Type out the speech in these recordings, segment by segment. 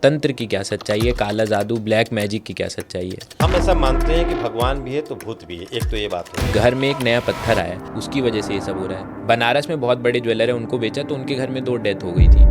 तंत्र की क्या सच्चाई है, काला जादू ब्लैक मैजिक की क्या सच्चाई है? हम ऐसा मानते हैं कि भगवान भी है तो भूत भी है, एक तो ये बात है। घर में एक नया पत्थर आया, उसकी वजह से ये सब हो रहा है। बनारस में बहुत बड़े ज्वेलर है, उनको बेचा तो उनके घर में 2 डेथ हो गई थी।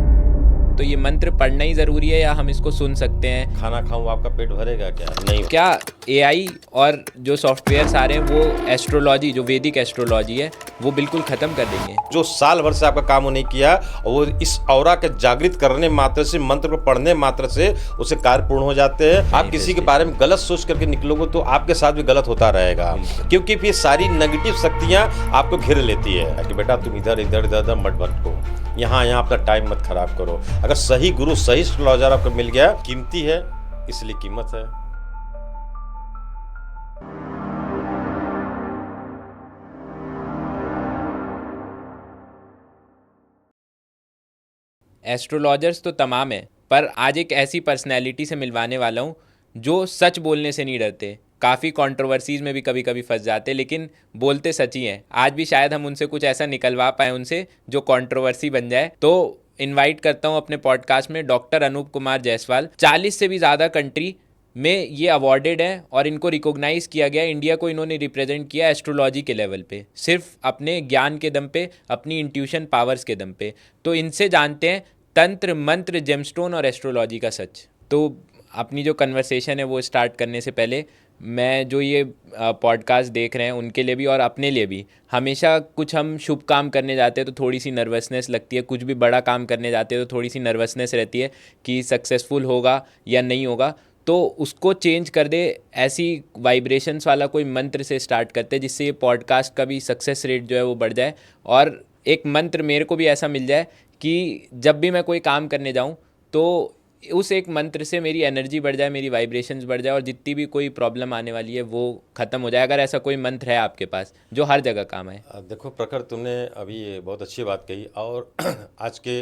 तो ये मंत्र पढ़ना ही ज़रूरी है या हम इसको सुन सकते हैं? खाना खाऊं आपका पेट भरेगा क्या? नहीं। क्या एआई और जो सॉफ्टवेयर्स आ रहे हैं वो एस्ट्रोलॉजी, जो वैदिक एस्ट्रोलॉजी है, वो बिल्कुल ख़त्म कर देंगे? जो साल भर से आपका काम वो नहीं किया, वो इस औरा के जागृत करने मात्र से, मंत्र को पढ़ने मात्र से उसे कार्य पूर्ण हो जाते हैं। आप किसी के बारे में गलत सोच करके निकलोगे तो आपके साथ भी गलत होता रहेगा, क्योंकि फिर सारी नेगेटिव शक्तियां आपको घेर लेती है कि बेटा तुम इधर इधर इधर इधर मत भटको, यहाँ अपना टाइम मत खराब करो। अगर सही गुरु, सही एस्ट्रोलॉजर आपको मिल गया, कीमती है इसलिए कीमत है। एस्ट्रोलॉजर्स तो तमाम है, पर आज एक ऐसी पर्सनैलिटी से मिलवाने वाला हूँ जो सच बोलने से नहीं डरते। काफ़ी कंट्रोवर्सीज़ में भी कभी कभी फंस जाते, लेकिन बोलते सच ही हैं। आज भी शायद हम उनसे कुछ ऐसा निकलवा पाए उनसे जो कंट्रोवर्सी बन जाए। तो इनवाइट करता हूँ अपने पॉडकास्ट में डॉक्टर अनूप कुमार जायसवाल। 40 से भी ज़्यादा कंट्री में ये अवॉर्डेड है और इनको रिकॉग्नाइज़ किया गया। इंडिया को इन्होंने रिप्रेजेंट किया एस्ट्रोलॉजी के लेवल पे, सिर्फ अपने ज्ञान के दम पे, अपनी इंट्यूशन पावर्स के दम पे। तो इनसे जानते हैं तंत्र, मंत्र, जेमस्टोन और एस्ट्रोलॉजी का सच। तो अपनी जो कन्वर्सेशन है वो स्टार्ट करने से पहले मैं जो ये पॉडकास्ट देख रहे हैं उनके लिए भी और अपने लिए भी, हमेशा कुछ हम शुभ काम करने जाते हैं तो थोड़ी सी नर्वसनेस लगती है, कुछ भी बड़ा काम करने जाते हैं तो थोड़ी सी नर्वसनेस रहती है कि सक्सेसफुल होगा या नहीं होगा। तो उसको चेंज कर दे, ऐसी वाइब्रेशंस वाला कोई मंत्र से स्टार्ट करते हैं जिससे ये पॉडकास्ट का भी सक्सेस रेट जो है वो बढ़ जाए। और एक मंत्र मेरे को भी ऐसा मिल जाए कि जब भी मैं कोई काम करने जाऊं तो उस एक मंत्र से मेरी एनर्जी बढ़ जाए, मेरी वाइब्रेशंस बढ़ जाए और जितनी भी कोई प्रॉब्लम आने वाली है वो ख़त्म हो जाए। अगर ऐसा कोई मंत्र है आपके पास जो हर जगह काम आए। देखो प्रखर, तुमने अभी ये बहुत अच्छी बात कही। और आज के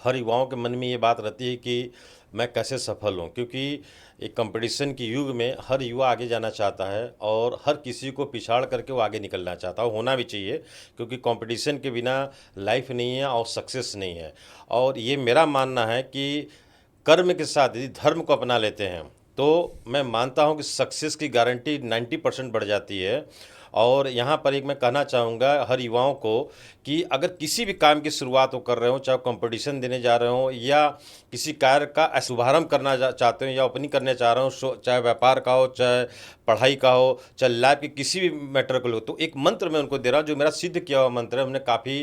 हर युवाओं के मन में ये बात रहती है कि मैं कैसे सफल हूँ, क्योंकि एक कंपटीशन के युग में हर युवा आगे जाना चाहता है और हर किसी को पिछाड़ करके वो आगे निकलना चाहता है। होना भी चाहिए, क्योंकि कंपटीशन के बिना लाइफ नहीं है और सक्सेस नहीं है। और ये मेरा मानना है कि कर्म के साथ यदि धर्म को अपना लेते हैं तो मैं मानता हूँ कि सक्सेस की गारंटी 90% बढ़ जाती है। और यहाँ पर एक मैं कहना चाहूँगा हर युवाओं को कि अगर किसी भी काम की शुरुआत वो कर रहे हो, चाहे कंपटीशन देने जा रहे हो या किसी कार्य का शुभारंभ करना चाहते हो या ओपनिंग करने चाह रहे हो, चाहे व्यापार का हो, चाहे पढ़ाई का हो, चाहे लाइफ के किसी भी मैटर को लो, तो एक मंत्र मैं उनको दे रहा हूँ जो मेरा सिद्ध किया हुआ मंत्र है। हमने काफ़ी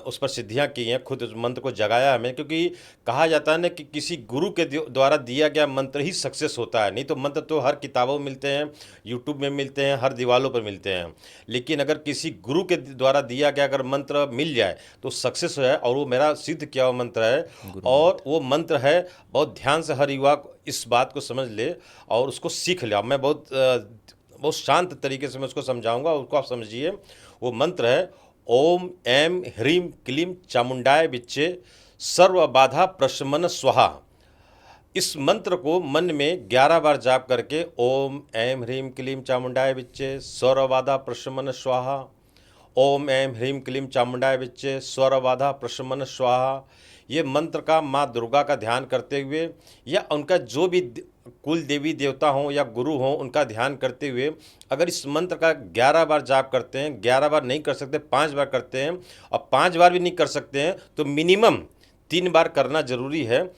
उस पर सिद्धियाँ की हैं, खुद उस मंत्र को जगाया हमें, क्योंकि कहा जाता है ना कि किसी गुरु के द्वारा दिया गया मंत्र ही सक्सेस होता है। नहीं तो मंत्र तो हर किताबों में मिलते हैं, यूट्यूब में मिलते हैं, हर दीवारों पर मिलते हैं, लेकिन अगर किसी गुरु के द्वारा दिया गया अगर मंत्र मिल जाए तो सक्सेस है। और वो मेरा सिद्ध किया हुआ मंत्र है और वो मंत्र है। बहुत ध्यान से हर युवा इस बात को समझ ले और उसको सीख ले। मैं बहुत शांत तरीके से मैं उसको समझाऊंगा, उसको आप समझिए। वो मंत्र है ओम ऐम ह्रीम क्लीम चामुंडाय विच्चे सर्व बाधा प्रशमन स्वाहा। इस मंत्र को मन में 11 बार जाप करके ओम ऐम ह्रीम क्लीम चामुंडाय विच्चे सर्व बाधा प्रशमन स्वाहा, ओम ऐम ह्रीम क्लीम चामुंडाय विच्चे स्वर बाधा प्रशमन स्वाहा। ये मंत्र का माँ दुर्गा का ध्यान करते हुए या उनका जो भी कुल देवी देवता हों या गुरु हों उनका ध्यान करते हुए अगर इस मंत्र का 11 बार जाप करते हैं, 11 बार नहीं कर सकते 5 बार करते हैं, और 5 बार भी नहीं कर सकते हैं तो मिनिमम 3 बार करना ज़रूरी है।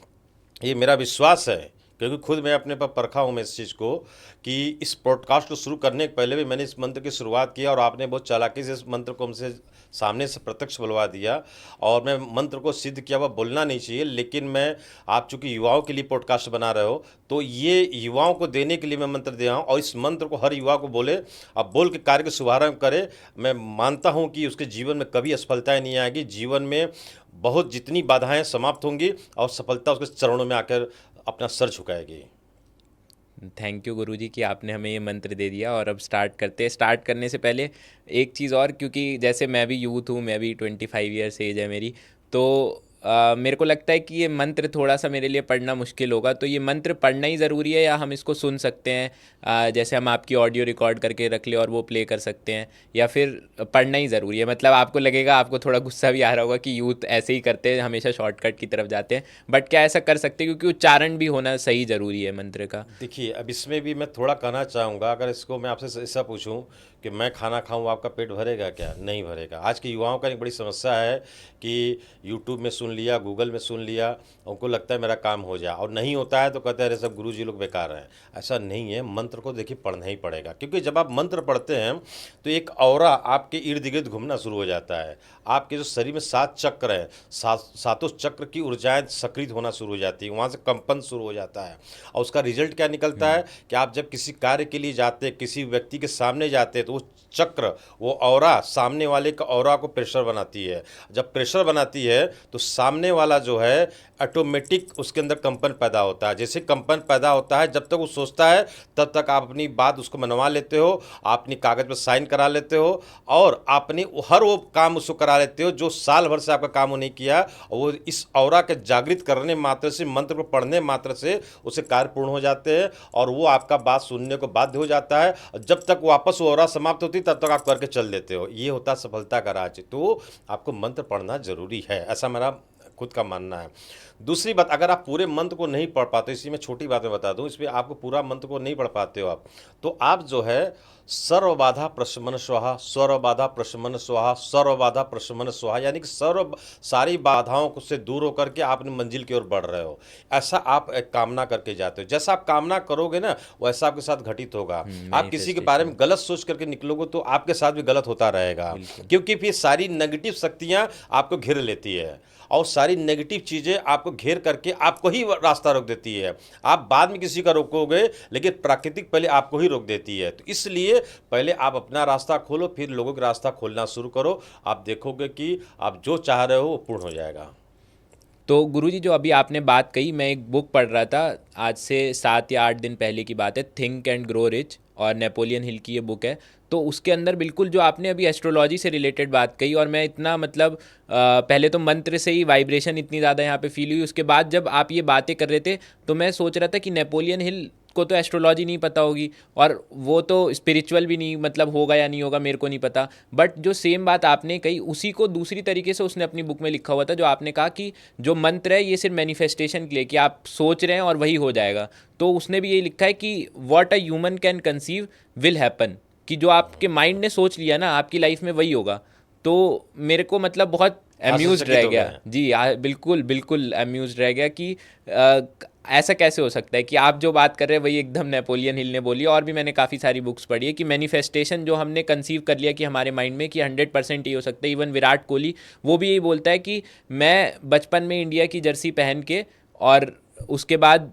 ये मेरा विश्वास है, क्योंकि खुद मैं अपने पर परखा हूँ मैं इस चीज़ को कि इस पॉडकास्ट को शुरू करने के पहले भी मैंने इस मंत्र की शुरुआत किया और आपने बहुत चालाकी से इस मंत्र को हमसे सामने से प्रत्यक्ष बुलवा दिया। और मैं मंत्र को सिद्ध किया हुआ बोलना नहीं चाहिए, लेकिन मैं आप चूँकि युवाओं के लिए पॉडकास्ट बना रहे हो तो ये युवाओं को देने के लिए मैं मंत्र दे रहा हूँ और इस मंत्र को हर युवा को बोले, अब बोल के कार्य का शुभारंभ करे। मैं मानता हूँ कि उसके जीवन में कभी असफलताएँ नहीं आएगी, जीवन में बहुत जितनी बाधाएँ समाप्त होंगी और सफलता उसके चरणों में आकर अपना सर झुकाएगी। थैंक यू गुरुजी कि आपने हमें ये मंत्र दे दिया। और अब स्टार्ट करते हैं। स्टार्ट करने से पहले एक चीज़ और, क्योंकि जैसे मैं भी यूथ हूँ, मैं भी 25 ईयर्स एज है मेरी, तो मेरे को लगता है कि ये मंत्र थोड़ा सा मेरे लिए पढ़ना मुश्किल होगा, तो ये मंत्र पढ़ना ही ज़रूरी है या हम इसको सुन सकते हैं? जैसे हम आपकी ऑडियो रिकॉर्ड करके रख ले और वो प्ले कर सकते हैं, या फिर पढ़ना ही ज़रूरी है? मतलब आपको लगेगा, आपको थोड़ा गुस्सा भी आ रहा होगा कि यूथ ऐसे ही करते हैं, हमेशा शॉर्टकट की तरफ जाते हैं, बट क्या ऐसा कर सकते हैं? क्योंकि उच्चारण भी होना सही ज़रूरी है मंत्र का। देखिए, अब इसमें भी मैं थोड़ा कहना चाहूँगा, अगर इसको मैं आपसे ऐसा पूछूं कि मैं खाना खाऊं आपका पेट भरेगा क्या? नहीं भरेगा। आज के युवाओं का एक बड़ी समस्या है कि यूट्यूब में सुन लिया, गूगल में सुन लिया, उनको लगता है मेरा काम हो जाए, और नहीं होता है तो कहते हैं अरे सब गुरुजी लोग बेकार हैं। ऐसा नहीं है, मंत्र को देखिए पढ़ना ही पड़ेगा, क्योंकि जब आप मंत्र पढ़ते हैं तो एक ऑरा आपके इर्द गिर्द घूमना शुरू हो जाता है। आपके जो शरीर में 7 चक्र हैं, सातों चक्र की ऊर्जाएं सक्रिय होना शुरू हो जाती है, वहाँ से कंपन शुरू हो जाता है। और उसका रिजल्ट क्या निकलता है कि आप जब किसी कार्य के लिए जाते, किसी व्यक्ति के सामने जाते, तो वो चक्र, वो ऑरा सामने वाले का ऑरा को प्रेशर बनाती है। जब प्रेशर बनाती है तो सामने वाला जो है ऑटोमेटिक उसके अंदर कंपन पैदा होता है। जैसे कंपन पैदा होता है, जब तक वो सोचता है तब तक आप अपनी बात उसको मनवा लेते हो, आप अपनी कागज़ पर साइन करा लेते हो, और अपनी हर वो काम उसको करा लेते हो जो साल भर से आपका काम वो नहीं किया। और वो इस ऑरा के जागृत करने मात्र से, मंत्र को पढ़ने मात्र से उसे कार्य पूर्ण हो जाते हैं, और वो आपका बात सुनने को बाध्य हो जाता है। जब तक वापस वो ऑरा समाप्त होती तब तक आप करके चल देते हो। ये होता है सफलता का राज। तो आपको मंत्र पढ़ना जरूरी है, ऐसा मेरा खुद का मानना है। दूसरी बात, अगर आप पूरे मंत्र को नहीं पढ़ पाते, इसी में छोटी बात मैं बता दूं, इसमें आपको पूरा मंत्र को नहीं पढ़ पाते हो आप, तो आप जो है सर्वबाधा प्रशमन स्वाहा, सर्वबाधा प्रशमन स्वाहा, सर्वबाधा प्रशमन स्वाहा, यानी कि सारी बाधाओं को से दूर होकर के आप अपनी मंजिल की ओर बढ़ रहे हो, ऐसा आप एक कामना करके जाते हो। जैसा आप कामना करोगे ना, वैसा आपके साथ घटित होगा। आप किसी के बारे में गलत सोच करके निकलोगे तो आपके साथ भी गलत होता रहेगा, क्योंकि फिर सारी नेगेटिव शक्तियां आपको घेर लेती है, और सारी नेगेटिव चीज़ें आपको घेर करके आपको ही रास्ता रोक देती है। आप बाद में किसी का रोकोगे, लेकिन प्राकृतिक पहले आपको ही रोक देती है। तो इसलिए पहले आप अपना रास्ता खोलो, फिर लोगों का रास्ता खोलना शुरू करो। आप देखोगे कि आप जो चाह रहे हो वो पूर्ण हो जाएगा। तो गुरुजी, जो अभी आपने बात कही, मैं एक बुक पढ़ रहा था, आज से 7 या 8 दिन पहले की बात है, थिंक एंड ग्रो रिच, और नेपोलियन हिल की ये बुक है। तो उसके अंदर बिल्कुल जो आपने अभी एस्ट्रोलॉजी से रिलेटेड बात कही, और मैं इतना मतलब पहले तो मंत्र से ही वाइब्रेशन इतनी ज़्यादा यहाँ पे फील हुई, उसके बाद जब आप ये बातें कर रहे थे तो मैं सोच रहा था कि नेपोलियन हिल को तो एस्ट्रोलॉजी नहीं पता होगी, और वो तो स्पिरिचुअल भी नहीं, मतलब होगा या नहीं होगा मेरे को नहीं पता, बट जो सेम बात आपने कही उसी को दूसरी तरीके से उसने अपनी बुक में लिखा हुआ था, जो आपने कहा कि जो मंत्र है ये सिर्फ मैनिफेस्टेशन के लिए, कि आप सोच रहे हैं और वही हो जाएगा। तो उसने भी यही लिखा है कि what a human can conceive will happen, कि जो आपके माइंड ने सोच लिया ना, आपकी लाइफ में वही होगा। तो मेरे को मतलब बहुत अम्यूज रह गया जी, बिल्कुल बिल्कुल अम्यूज रह गया कि ऐसा कैसे हो सकता है कि आप जो बात कर रहे हैं वही एकदम नेपोलियन हिल ने बोली। और भी मैंने काफ़ी सारी बुक्स पढ़ी है कि मैनिफेस्टेशन जो हमने कंसीव कर लिया कि हमारे माइंड में, कि 100% ये हो सकता है। इवन विराट कोहली वो भी यही बोलता है कि मैं बचपन में इंडिया की जर्सी पहन के, और उसके बाद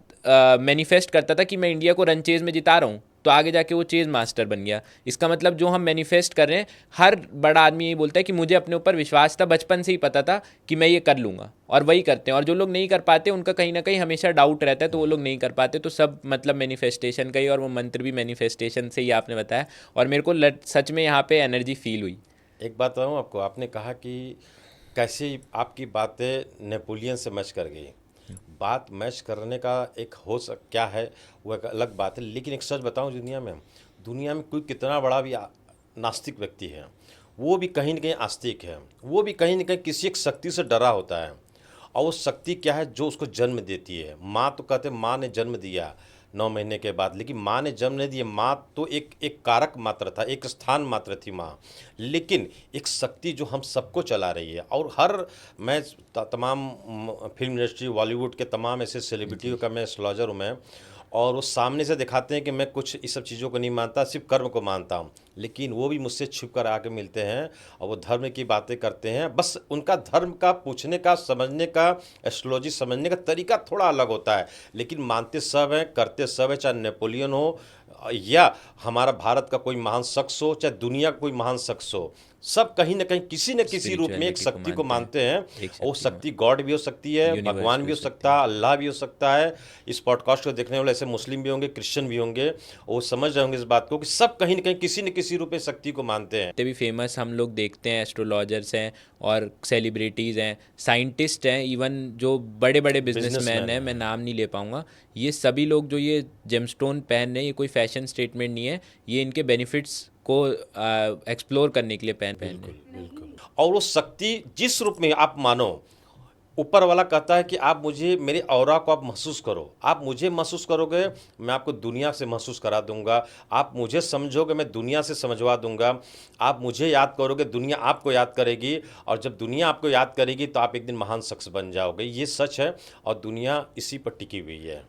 मैनिफेस्ट करता था कि मैं इंडिया को रन चेज में जिता रहा हूँ, तो आगे जाके वो चेज मास्टर बन गया। इसका मतलब जो हम मैनिफेस्ट कर रहे हैं, हर बड़ा आदमी यही बोलता है कि मुझे अपने ऊपर विश्वास था, बचपन से ही पता था कि मैं ये कर लूँगा, और वही करते हैं। और जो लोग नहीं कर पाते उनका कहीं ना कहीं हमेशा डाउट रहता है, तो वो लोग नहीं कर पाते। तो सब मतलब मैनिफेस्टेशन का ही, और वो मंत्र भी मैनिफेस्टेशन से ही आपने बताया, और मेरे को सच में यहाँ पे एनर्जी फील हुई। एक बात बताऊँ आपको, आपने कहा कि कैसे आपकी बातें नेपोलियन से मैच कर गई। बात मैच करने का एक क्या है वो एक अलग बात है, लेकिन एक सच बताऊं, दुनिया में कोई कितना बड़ा भी नास्तिक व्यक्ति है, वो भी कहीं ना कहीं आस्तिक है, वो भी कहीं ना कहीं किसी एक शक्ति से डरा होता है। और वो शक्ति क्या है? जो उसको जन्म देती है। माँ तो कहते माँ ने जन्म दिया 9 महीने के बाद, लेकिन माँ ने जन्म नहीं दिया। माँ तो एक कारक मात्र था, एक स्थान मात्र थी माँ, लेकिन एक शक्ति जो हम सबको चला रही है। और मैं तमाम फिल्म इंडस्ट्री, बॉलीवुड के तमाम ऐसे सेलिब्रिटियों का मैं एस्ट्रोलॉजर हूँ मैं, और वो सामने से दिखाते हैं कि मैं कुछ इस सब चीज़ों को नहीं मानता, सिर्फ कर्म को मानता हूँ, लेकिन वो भी मुझसे छिप कर आके मिलते हैं और वो धर्म की बातें करते हैं। बस उनका धर्म का पूछने का, समझने का, एस्ट्रोलॉजी समझने का तरीका थोड़ा अलग होता है, लेकिन मानते सब हैं, करते सब हैं। चाहे नेपोलियन हो या हमारा भारत का कोई महान शख्स हो, चाहे दुनिया का कोई महान शख्स हो, सब कहीं ना कहीं किसी न किसी रूप में एक स्पिरिचुअलिटी शक्ति को मानते हैं। एक और वो शक्ति शक्ति गॉड भी हो सकती है, यूनिवर्स भगवान भी भी हो हो सकते सकता है, अल्लाह भी हो सकता है। इस पॉडकास्ट को देखने वाले ऐसे मुस्लिम भी होंगे, क्रिश्चियन भी होंगे, वो समझ रहे होंगे इस बात को कि सब कहीं ना कहीं किसी न किसी रूप में शक्ति को मानते हैं। जितने भी फेमस हम लोग देखते हैं एस्ट्रोलॉजर्स हैं और सेलिब्रिटीज़ हैं, साइंटिस्ट हैं, इवन जो बड़े बड़े बिजनेसमैन बिजनेसमैन हैं, है। मैं नाम नहीं ले पाऊंगा, ये सभी लोग जो ये जेमस्टोन पहन रहे हैं, ये कोई फैशन स्टेटमेंट नहीं है, ये इनके बेनिफिट्स को एक्सप्लोर करने के लिए पहन रहे बिल्कुल हैं। बिल्कुल। और वो शक्ति जिस रूप में आप मानो, ऊपर वाला कहता है कि आप मुझे, मेरे ऑरा को आप महसूस करो, आप मुझे महसूस करोगे, मैं आपको दुनिया से महसूस करा दूंगा। आप मुझे समझोगे, मैं दुनिया से समझवा दूंगा। आप मुझे याद करोगे, दुनिया आपको याद करेगी। और जब दुनिया आपको याद करेगी तो आप एक दिन महान शख्स बन जाओगे। ये सच है और दुनिया इसी पर टिकी हुई है।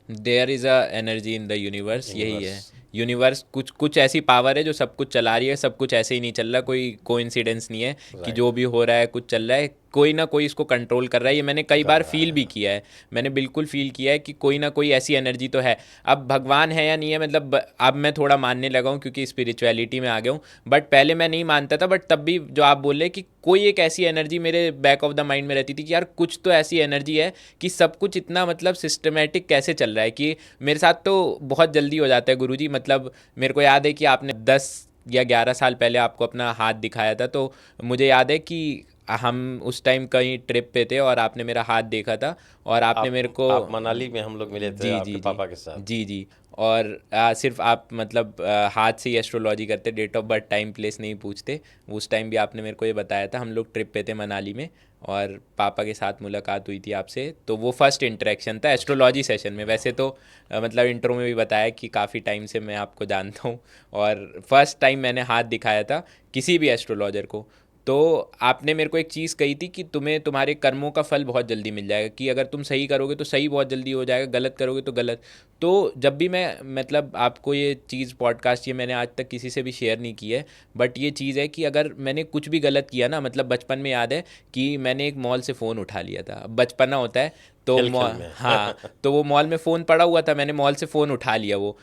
There is a energy in the universe, यही है। यूनिवर्स। यूनिवर्स कुछ कुछ ऐसी पावर है जो सब कुछ चला रही है, सब कुछ ऐसे ही नहीं चल रहा, कोई कोइंसिडेंस नहीं है कि राइट। जो भी हो रहा है कुछ चल रहा है, कोई ना कोई इसको कंट्रोल कर रहा है। ये मैंने कई कर बार रहा फील भी है। किया है, मैंने बिल्कुल फील किया है कि कोई ना कोई ऐसी एनर्जी तो है। अब भगवान है या नहीं है, मतलब अब मैं थोड़ा मानने लगा हूँ क्योंकि स्पिरिचुअलिटी में आ गया हूँ, बट पहले मैं नहीं मानता था। बट तब भी जो आप बोल रहे कि कोई एक ऐसी एनर्जी मेरे बैक ऑफ द माइंड में रहती थी कि यार कुछ तो ऐसी एनर्जी है कि सब कुछ इतना मतलब सिस्टमेटिक कैसे चल रहा है। कि मेरे साथ तो बहुत जल्दी हो जाता है गुरुजी, मतलब मेरे को याद है कि आपने 10 या 11 साल पहले आपको अपना हाथ दिखाया था, तो मुझे याद है कि हम उस टाइम कहीं ट्रिप पे थे और आपने मेरा हाथ देखा था और आपने मेरे को आप मनाली में हम लोग मिले थे जी आपके जी जी पापा के साथ। जी जी। और सिर्फ आप मतलब हाथ से ही एस्ट्रोलॉजी करते, date of birth time place नहीं पूछते। उस टाइम भी आपने मेरे को ये बताया था, हम लोग ट्रिप पे थे मनाली में और पापा के साथ मुलाकात हुई थी आपसे, तो वो फर्स्ट इंटरेक्शन था एस्ट्रोलॉजी सेशन में। वैसे तो मतलब इंट्रो में भी बताया कि काफ़ी टाइम से मैं आपको जानता हूँ और फर्स्ट टाइम मैंने हाथ दिखाया था किसी भी एस्ट्रोलॉजर को। तो आपने मेरे को एक चीज़ कही थी कि तुम्हें तुम्हारे कर्मों का फल बहुत जल्दी मिल जाएगा, कि अगर तुम सही करोगे तो सही बहुत जल्दी हो जाएगा, गलत करोगे तो गलत। तो जब भी मैं मतलब आपको ये चीज़ पॉडकास्ट, ये मैंने आज तक किसी से भी शेयर नहीं की है, बट ये चीज़ है कि अगर मैंने कुछ भी गलत किया ना, मतलब बचपन में याद है कि मैंने एक मॉल से फ़ोन उठा लिया था, अब बचपना होता है तो खेल खेल में। हाँ, तो वो मॉल में फ़ोन पड़ा हुआ था, मैंने मॉल से फ़ोन उठा लिया। वो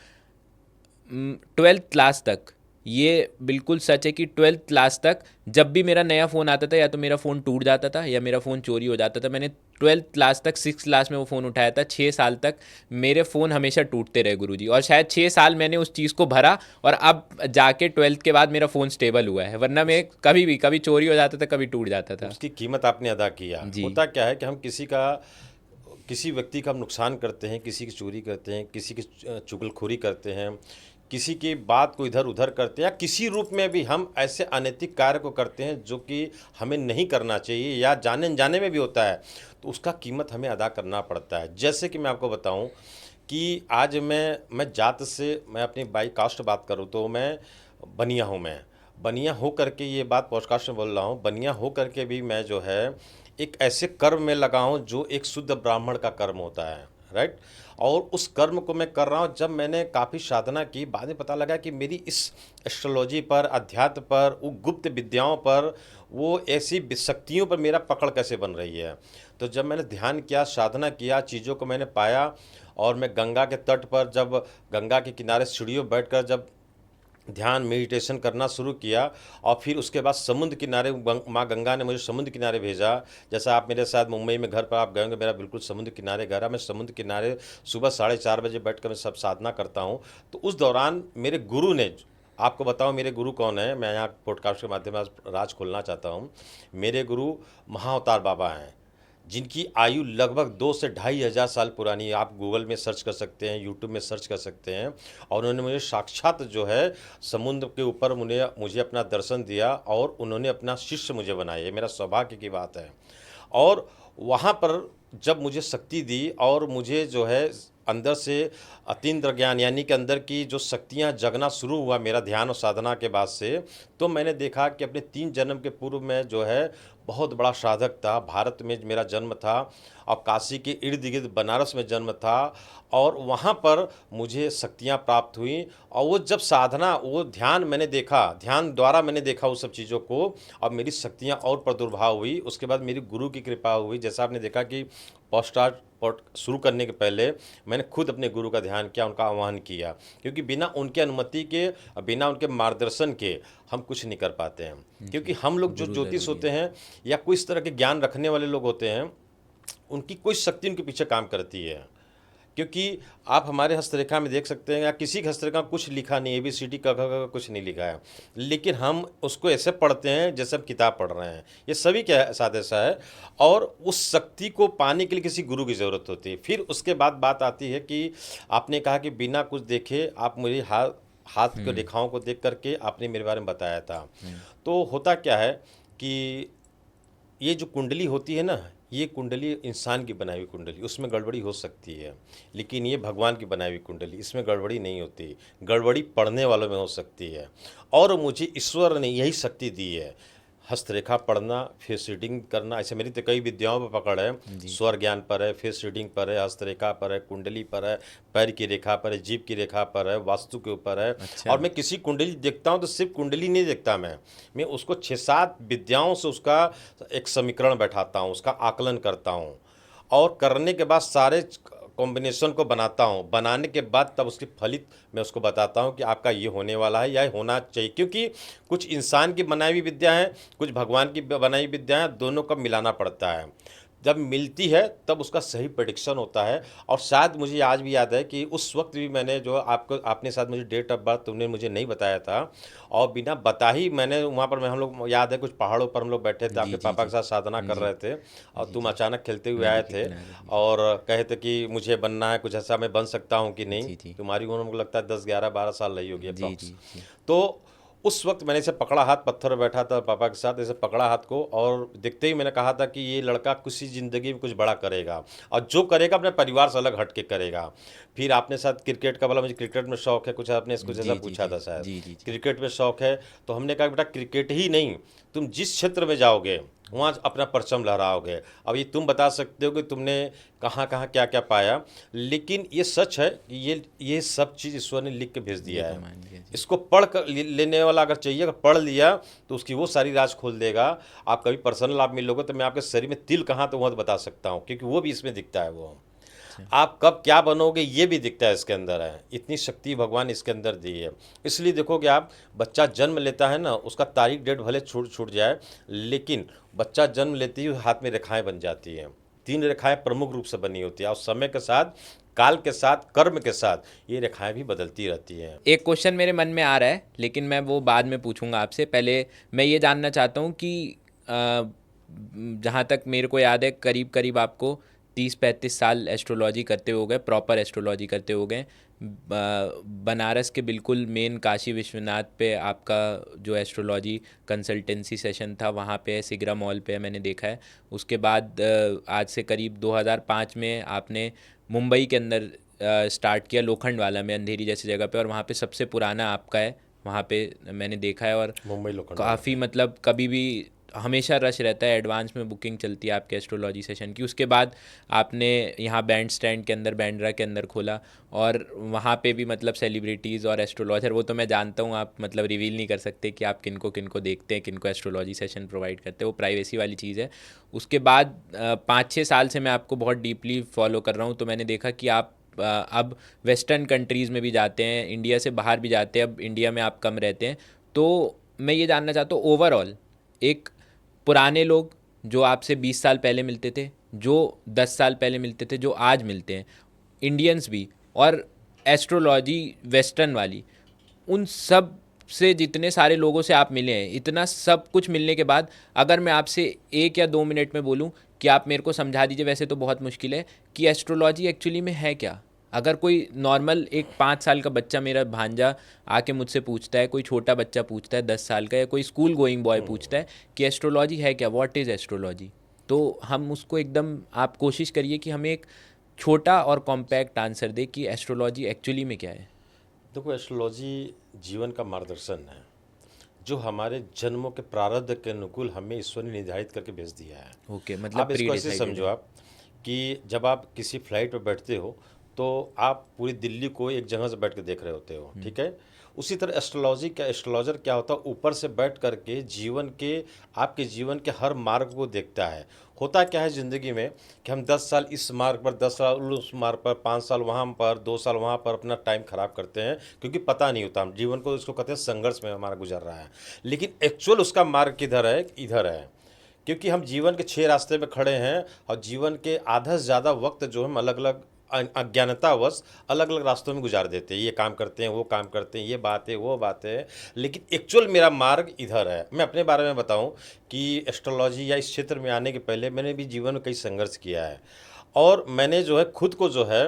12th क्लास तक, ये बिल्कुल सच है कि 12th क्लास तक जब भी मेरा नया फ़ोन आता था या तो मेरा फ़ोन टूट जाता था या मेरा फ़ोन चोरी हो जाता था। मैंने 12th क्लास तक 6th क्लास में वो फ़ोन उठाया था, 6 साल तक मेरे फ़ोन हमेशा टूटते रहे गुरुजी, और शायद 6 साल मैंने उस चीज़ को भरा और अब जाके 12th के बाद मेरा फ़ोन स्टेबल हुआ है, वरना मैं कभी भी कभी चोरी हो जाता था, कभी टूट जाता था। उसकी कीमत आपने अदा किया। जी होता क्या है कि हम किसी व्यक्ति का हम नुकसान करते हैं, किसी की चोरी करते हैं, किसी की चुगलखोरी करते हैं, किसी की बात को इधर उधर करते हैं, या किसी रूप में भी हम ऐसे अनैतिक कार्य को करते हैं जो कि हमें नहीं करना चाहिए या जाने अनजाने में भी होता है, तो उसका कीमत हमें अदा करना पड़ता है। जैसे कि मैं आपको बताऊं कि आज मैं जात से, मैं अपनी बाई कास्ट बात करूं तो मैं बनिया हूं। मैं बनिया हो करके ये बात पॉडकास्ट में बोल रहा हूं, बनिया हो करके भी मैं जो है एक ऐसे कर्म में लगा हूं जो एक शुद्ध ब्राह्मण का कर्म होता है, राइट। और उस कर्म को मैं कर रहा हूँ। जब मैंने काफ़ी साधना की, बाद में पता लगा कि मेरी इस एस्ट्रोलॉजी पर, अध्यात्म पर, वो गुप्त विद्याओं पर, वो ऐसी शक्तियों पर मेरा पकड़ कैसे बन रही है। तो जब मैंने ध्यान किया, साधना किया, चीज़ों को मैंने पाया, और मैं गंगा के तट पर, जब गंगा के किनारे सीढ़ियों बैठकर जब ध्यान मेडिटेशन करना शुरू किया, और फिर उसके बाद समुद्र किनारे माँ गंगा ने मुझे समुद्र किनारे भेजा। जैसा आप मेरे साथ मुंबई में घर पर आप गए होंगे, मेरा बिल्कुल समुद्र किनारे घर है। मैं समुद्र किनारे सुबह 4:30 बजे बैठकर मैं सब साधना करता हूँ। तो उस दौरान मेरे गुरु ने, आपको बताऊं मेरे गुरु कौन है, मैं यहाँ पॉडकास्ट के माध्यम से राज खोलना चाहता हूँ। मेरे गुरु महाअवतार बाबा हैं, जिनकी आयु लगभग 2 से 2,500 साल पुरानी है। आप गूगल में सर्च कर सकते हैं, यूट्यूब में सर्च कर सकते हैं। और उन्होंने मुझे साक्षात जो है समुद्र के ऊपर मुझे अपना दर्शन दिया, और उन्होंने अपना शिष्य मुझे बनाया। ये मेरा सौभाग्य की बात है। और वहाँ पर जब मुझे शक्ति दी, और मुझे जो है अंदर से अतीन्द्र ज्ञान, यानी कि अंदर की जो शक्तियाँ जगना शुरू हुआ मेरा ध्यान और साधना के बाद से, तो मैंने देखा कि अपने 3 जन्म के पूर्व में जो है बहुत बड़ा साधक था। भारत में मेरा जन्म था, और काशी के इर्द गिर्द बनारस में जन्म था, और वहाँ पर मुझे शक्तियाँ प्राप्त हुई। और वो जब साधना, वो ध्यान मैंने देखा, ध्यान द्वारा मैंने देखा उस सब चीज़ों को, और मेरी शक्तियाँ और प्रादुर्भाव हुई। उसके बाद मेरी गुरु की कृपा हुई। जैसा आपने देखा कि पॉट शुरू करने के पहले मैंने खुद अपने गुरु का ध्यान किया, उनका आह्वान किया, क्योंकि बिना उनके अनुमति के, बिना उनके मार्गदर्शन के हम कुछ नहीं कर पाते हैं। क्योंकि हम लोग जो ज्योतिष होते हैं या कोई इस तरह के ज्ञान रखने वाले लोग होते हैं, उनकी कोई शक्ति उनके पीछे काम करती है। क्योंकि आप हमारे हस्तरेखा में देख सकते हैं, या किसी की हस्तरेखा में कुछ लिखा नहीं, ABCD का कुछ नहीं लिखा है, लेकिन हम उसको ऐसे पढ़ते हैं जैसे हम किताब पढ़ रहे हैं। ये सभी के साथ ऐसा है, और उस शक्ति को पाने के लिए किसी गुरु की ज़रूरत होती है। फिर उसके बाद बात आती है कि आपने कहा कि बिना कुछ देखे आप मेरी हाथ के रेखाओं को देख करके आपने मेरे बारे में बताया था। तो होता क्या है कि ये जो कुंडली होती है ना, ये कुंडली इंसान की बनाई हुई कुंडली, उसमें गड़बड़ी हो सकती है, लेकिन ये भगवान की बनाई हुई कुंडली, इसमें गड़बड़ी नहीं होती। गड़बड़ी पढ़ने वालों में हो सकती है, और मुझे ईश्वर ने यही शक्ति दी है, हस्तरेखा पढ़ना, फेस रीडिंग करना। ऐसे मेरी तो कई विद्याओं पर पकड़ है, स्वर ज्ञान पर है, फेस रीडिंग पर है, हस्तरेखा पर है, कुंडली पर है, पैर की रेखा पर है, जीभ की रेखा पर है, वास्तु के ऊपर है। अच्छा। और मैं किसी कुंडली देखता हूँ तो सिर्फ कुंडली नहीं देखता, मैं उसको 6-7 विद्याओं से उसका एक समीकरण बैठाता हूँ, उसका आकलन करता हूँ, और करने के बाद सारे कॉम्बिनेशन को बनाता हूँ। बनाने के बाद तब उसकी फलित मैं उसको बताता हूँ कि आपका ये होने वाला है या होना चाहिए। क्योंकि कुछ इंसान की बनाई हुई विद्या है, कुछ भगवान की बनाई हुई विद्या है, दोनों का मिलाना पड़ता है। जब मिलती है तब उसका सही प्रेडिक्शन होता है। और शायद मुझे आज भी याद है कि उस वक्त भी मैंने जो आपने साथ मुझे डेट ऑफ बर्थ तुमने मुझे नहीं बताया था, और बिना बता ही मैंने वहाँ पर, हम लोग याद है कुछ पहाड़ों पर हम लोग बैठे थे, आपके पापा के साथ साधना कर रहे थे, और तुम अचानक खेलते हुए आए थे और कहे थे कि मुझे बनना है कुछ ऐसा, मैं बन सकता हूँ कि नहीं। तुम्हारी उम्र मुझे लगता है 10-11-12 साल रही होगी अप्रॉक्स। तो उस वक्त मैंने इसे पकड़ा हाथ, पत्थर पर बैठा था पापा के साथ, ऐसे पकड़ा हाथ को, और देखते ही मैंने कहा था कि ये लड़का किसी ज़िंदगी में कुछ बड़ा करेगा, और जो करेगा अपने परिवार से अलग हट के करेगा। फिर आपने साथ क्रिकेट का बोला, मुझे क्रिकेट में शौक है, कुछ आपने इसको जैसा पूछा था शायद, क्रिकेट में शौक है। तो हमने कहा बेटा क्रिकेट ही नहीं, तुम जिस क्षेत्र में जाओगे वहाँ अपना परचम लहराओगे। अब ये तुम बता सकते हो कि तुमने कहाँ कहाँ क्या क्या पाया, लेकिन ये सच है कि ये सब चीज़ ईश्वर ने लिख के भेज दिया है। इसको पढ़ कर लेने वाला अगर चाहिए, अगर पढ़ लिया तो उसकी वो सारी राज खोल देगा। आप कभी पर्सनल आप मिलोगे तो मैं आपके शरीर में तिल कहाँ तो वह बता सकता हूँ, क्योंकि वो भी इसमें दिखता है। वो आप कब क्या बनोगे ये भी दिखता है, इसके अंदर है। इतनी शक्ति भगवान इसके अंदर दी है। इसलिए देखोगे आप, बच्चा जन्म लेता है ना, उसका तारीख डेट भले छूट जाए, लेकिन बच्चा जन्म लेते ही हाथ में रेखाएं बन जाती हैं। 3 रेखाएं प्रमुख रूप से बनी होती है, और समय के साथ, काल के साथ, कर्म के साथ ये रेखाएं भी बदलती रहती हैं। एक क्वेश्चन मेरे मन में आ रहा है, लेकिन मैं वो बाद में पूछूंगा आपसे। पहले मैं ये जानना चाहता हूँ कि जहाँ तक मेरे को याद है, करीब करीब आपको 30-35 साल एस्ट्रोलॉजी करते हो गए, प्रॉपर एस्ट्रोलॉजी करते हो गए। बनारस के बिल्कुल मेन काशी विश्वनाथ पे आपका जो एस्ट्रोलॉजी कंसल्टेंसी सेशन था, वहाँ पे सिगरा मॉल पे मैंने देखा है। उसके बाद आज से करीब 2005 में आपने मुंबई के अंदर स्टार्ट किया, लोखंड वाला में, अंधेरी जैसी जगह पे, और वहाँ पे सबसे पुराना आपका है, वहाँ पे मैंने देखा है। और मुंबई लोखंड काफ़ी मतलब कभी भी हमेशा रश रहता है, एडवांस में बुकिंग चलती है आपके एस्ट्रोलॉजी सेशन की। उसके बाद आपने यहाँ बैंड स्टैंड के अंदर, बैंड्रा के अंदर खोला, और वहाँ पे भी मतलब सेलिब्रिटीज़ और एस्ट्रोलॉजर, वो तो मैं जानता हूँ आप मतलब रिवील नहीं कर सकते कि आप किनको किनको देखते हैं, किनको एस्ट्रोलॉजी सेशन प्रोवाइड करते हैं, वो प्राइवेसी वाली चीज़ है। उसके बाद 5-6 साल से मैं आपको बहुत डीपली फॉलो कर रहा हूँ, तो मैंने देखा कि आप अब वेस्टर्न कंट्रीज़ में भी जाते हैं, इंडिया से बाहर भी जाते हैं। अब इंडिया में आप कम रहते हैं, तो मैं ये जानना चाहता हूँ ओवरऑल, एक पुराने लोग जो आपसे 20 साल पहले मिलते थे, जो 10 साल पहले मिलते थे, जो आज मिलते हैं, इंडियंस भी, और एस्ट्रोलॉजी वेस्टर्न वाली, उन सब से जितने सारे लोगों से आप मिले हैं, इतना सब कुछ मिलने के बाद अगर मैं आपसे 1 या 2 मिनट में बोलूं कि आप मेरे को समझा दीजिए, वैसे तो बहुत मुश्किल है, कि एस्ट्रोलॉजी एक्चुअली में है क्या। अगर कोई नॉर्मल एक 5 साल का बच्चा, मेरा भांजा आके मुझसे पूछता है, कोई छोटा बच्चा पूछता है 10 साल का, या कोई स्कूल गोइंग बॉय पूछता है कि एस्ट्रोलॉजी है क्या, व्हाट इज़ एस्ट्रोलॉजी, तो हम उसको एकदम, आप कोशिश करिए कि हमें एक छोटा और कॉम्पैक्ट आंसर दे कि एस्ट्रोलॉजी एक्चुअली में क्या है। देखो, एस्ट्रोलॉजी जीवन का मार्गदर्शन है, जो हमारे जन्मों के प्रारब्ध के अनुकूल हमें ईश्वर ने निर्धारित करके भेज दिया है। ओके, मतलब आप इसको ऐसे समझो आप कि जब आप किसी फ्लाइट पर बैठते हो तो आप पूरी दिल्ली को एक जगह से बैठ के देख रहे होते हो, ठीक है। उसी तरह एस्ट्रोलॉजर क्या होता है, ऊपर से बैठ करके जीवन के, आपके जीवन के हर मार्ग को देखता है। होता क्या है ज़िंदगी में कि हम 10 साल इस मार्ग पर, 10 साल उस मार्ग पर, 5 साल वहाँ पर, 2 साल वहाँ पर अपना टाइम ख़राब करते हैं, क्योंकि पता नहीं होता हम जीवन को, इसको कहते हैं संघर्ष में हमारा गुजर रहा है। लेकिन एक्चुअल उसका मार्ग किधर है? इधर है। क्योंकि हम जीवन के 6 रास्ते पे खड़े हैं और जीवन के आधा से ज़्यादा वक्त जो हम अलग अलग अज्ञानतावश अलग अलग रास्तों में गुजार देते हैं। ये काम करते हैं, वो काम करते हैं, ये बात है, वो बात है। लेकिन एक्चुअल मेरा मार्ग इधर है। मैं अपने बारे में बताऊं कि एस्ट्रोलॉजी या इस क्षेत्र में आने के पहले मैंने भी जीवन में कई संघर्ष किया है, और मैंने जो है खुद को जो है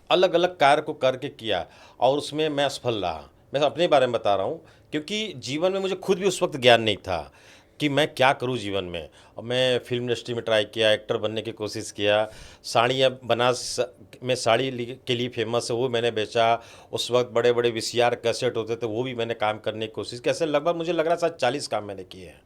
अलग अलग कार्य को करके किया, और उसमें मैं असफल रहा। मैं अपने बारे में बता रहा हूँ, क्योंकि जीवन में मुझे खुद भी उस वक्त ज्ञान नहीं था कि मैं क्या करूं जीवन में। और मैं फिल्म इंडस्ट्री में ट्राई किया, एक्टर बनने की कोशिश किया, साड़ियाँ मैं साड़ी के लिए फेमस है, वो मैंने बेचा। उस वक्त बड़े बड़े वीसीआर कैसेट होते थे, वो भी मैंने काम करने की कोशिश की। ऐसे लगभग मुझे लग रहा था 40 काम मैंने किए हैं,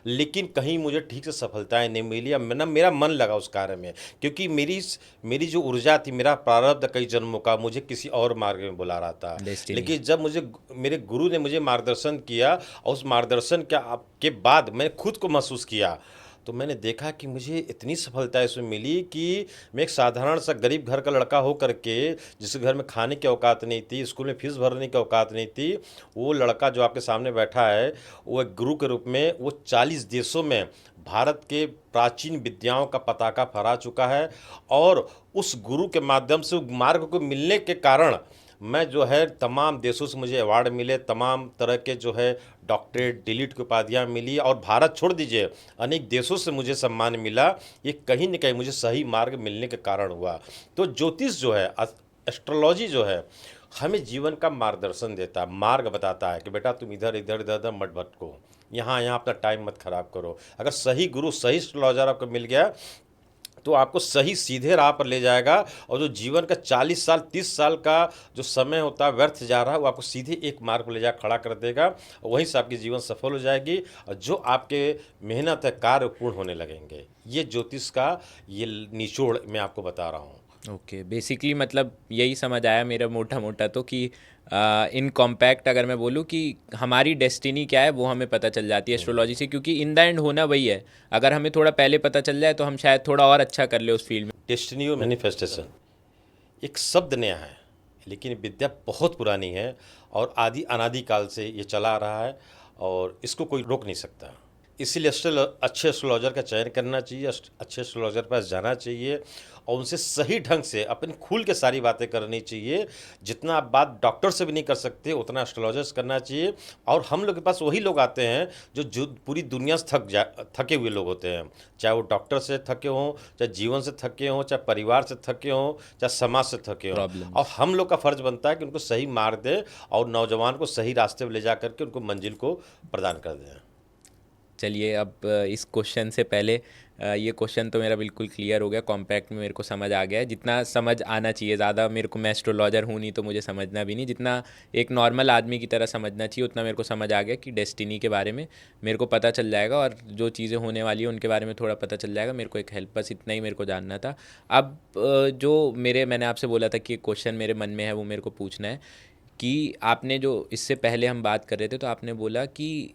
लेकिन कहीं मुझे ठीक से सफलताएं नहीं मिली। अब मेरा मन लगा उस कार्य में, क्योंकि मेरी जो ऊर्जा थी, मेरा प्रारब्ध कई जन्मों का मुझे किसी और मार्ग में बुला रहा था। डेस्टिनी। लेकिन जब मेरे गुरु ने मुझे मार्गदर्शन किया, और उस मार्गदर्शन के बाद मैंने खुद को महसूस किया, तो मैंने देखा कि मुझे इतनी सफलता इसमें मिली कि मैं एक साधारण सा गरीब घर का लड़का हो करके, जिसके घर में खाने की औकात नहीं थी, स्कूल में फीस भरने की औकात नहीं थी, वो लड़का जो आपके सामने बैठा है, वो एक गुरु के रूप में वो 40 देशों में भारत के प्राचीन विद्याओं का पताका फहरा चुका है। और उस गुरु के माध्यम से मार्ग को मिलने के कारण मैं जो है तमाम देशों से मुझे अवार्ड मिले, तमाम तरह के जो है डॉक्टरेट, डिलीट की उपाधियाँ मिली, और भारत छोड़ दीजिए अनेक देशों से मुझे सम्मान मिला। ये कहीं न कहीं मुझे सही मार्ग मिलने के कारण हुआ। तो ज्योतिष जो है, एस्ट्रोलॉजी जो है, हमें जीवन का मार्गदर्शन देता है, मार्ग बताता है कि बेटा तुम इधर इधर इधर इधर मत भटको, यहाँ अपना टाइम मत खराब करो। अगर सही गुरु, सही एस्ट्रोलॉजर आपको मिल गया तो आपको सही सीधे राह पर ले जाएगा, और जो जीवन का 40 साल 30 साल का जो समय होता है व्यर्थ जा रहा है, वो आपको सीधे एक मार्ग पर ले जा खड़ा कर देगा, और वहीं से आपकी जीवन सफल हो जाएगी, और जो आपके मेहनत है कार्य पूर्ण होने लगेंगे। ये ज्योतिष का ये निचोड़ मैं आपको बता रहा हूँ। ओके, बेसिकली मतलब यही समझ आया मेरा मोटा मोटा तो कि इन कॉम्पैक्ट अगर मैं बोलूँ कि हमारी डेस्टिनी क्या है वो हमें पता चल जाती है एस्ट्रोलॉजी से, क्योंकि इन द एंड होना वही है। अगर हमें थोड़ा पहले पता चल जाए तो हम शायद थोड़ा और अच्छा कर ले उस फील्ड में। डेस्टिनी और मैनिफेस्टेशन एक शब्द नया है, लेकिन विद्या बहुत पुरानी है, और आदि अनादि काल से ये चला आ रहा है, और इसको कोई रोक नहीं सकता। इसीलिए अच्छे एस्ट्रोलॉजर का चयन करना चाहिए, अच्छे एस्ट्रोलॉजर के पास जाना चाहिए, और उनसे सही ढंग से अपनी खुल के सारी बातें करनी चाहिए। जितना आप बात डॉक्टर से भी नहीं कर सकते, उतना एस्ट्रोलॉजर से करना चाहिए। और हम लोग के पास वही लोग आते हैं जो पूरी दुनिया से थके हुए लोग होते हैं, चाहे वो डॉक्टर से थके हों, चाहे जीवन से थके हों, चाहे परिवार से थके हों, चाहे समाज से थके हों। प्रॉब्लम। और हम लोग का फ़र्ज बनता है कि उनको सही मार्ग दें, और नौजवान को सही रास्ते पर ले जा करके उनको मंजिल को प्रदान कर दें। चलिए, अब इस क्वेश्चन से पहले ये क्वेश्चन तो मेरा बिल्कुल क्लियर हो गया, कॉम्पैक्ट में मेरे को समझ आ गया है, जितना समझ आना चाहिए। ज़्यादा मेरे को, मैं एस्ट्रोलॉजर हूँ नहीं तो मुझे समझना भी नहीं, जितना एक नॉर्मल आदमी की तरह समझना चाहिए उतना मेरे को समझ आ गया कि डेस्टिनी के बारे में मेरे को पता चल जाएगा, और जो चीज़ें होने वाली हैं उनके बारे में थोड़ा पता चल जाएगा। मेरे को एक हेल्प, बस इतना ही मेरे को जानना था। अब जो मैंने आपसे बोला था कि एक क्वेश्चन मेरे मन में है वो मेरे को पूछना है कि आपने जो इससे पहले हम बात कर रहे थे तो आपने बोला कि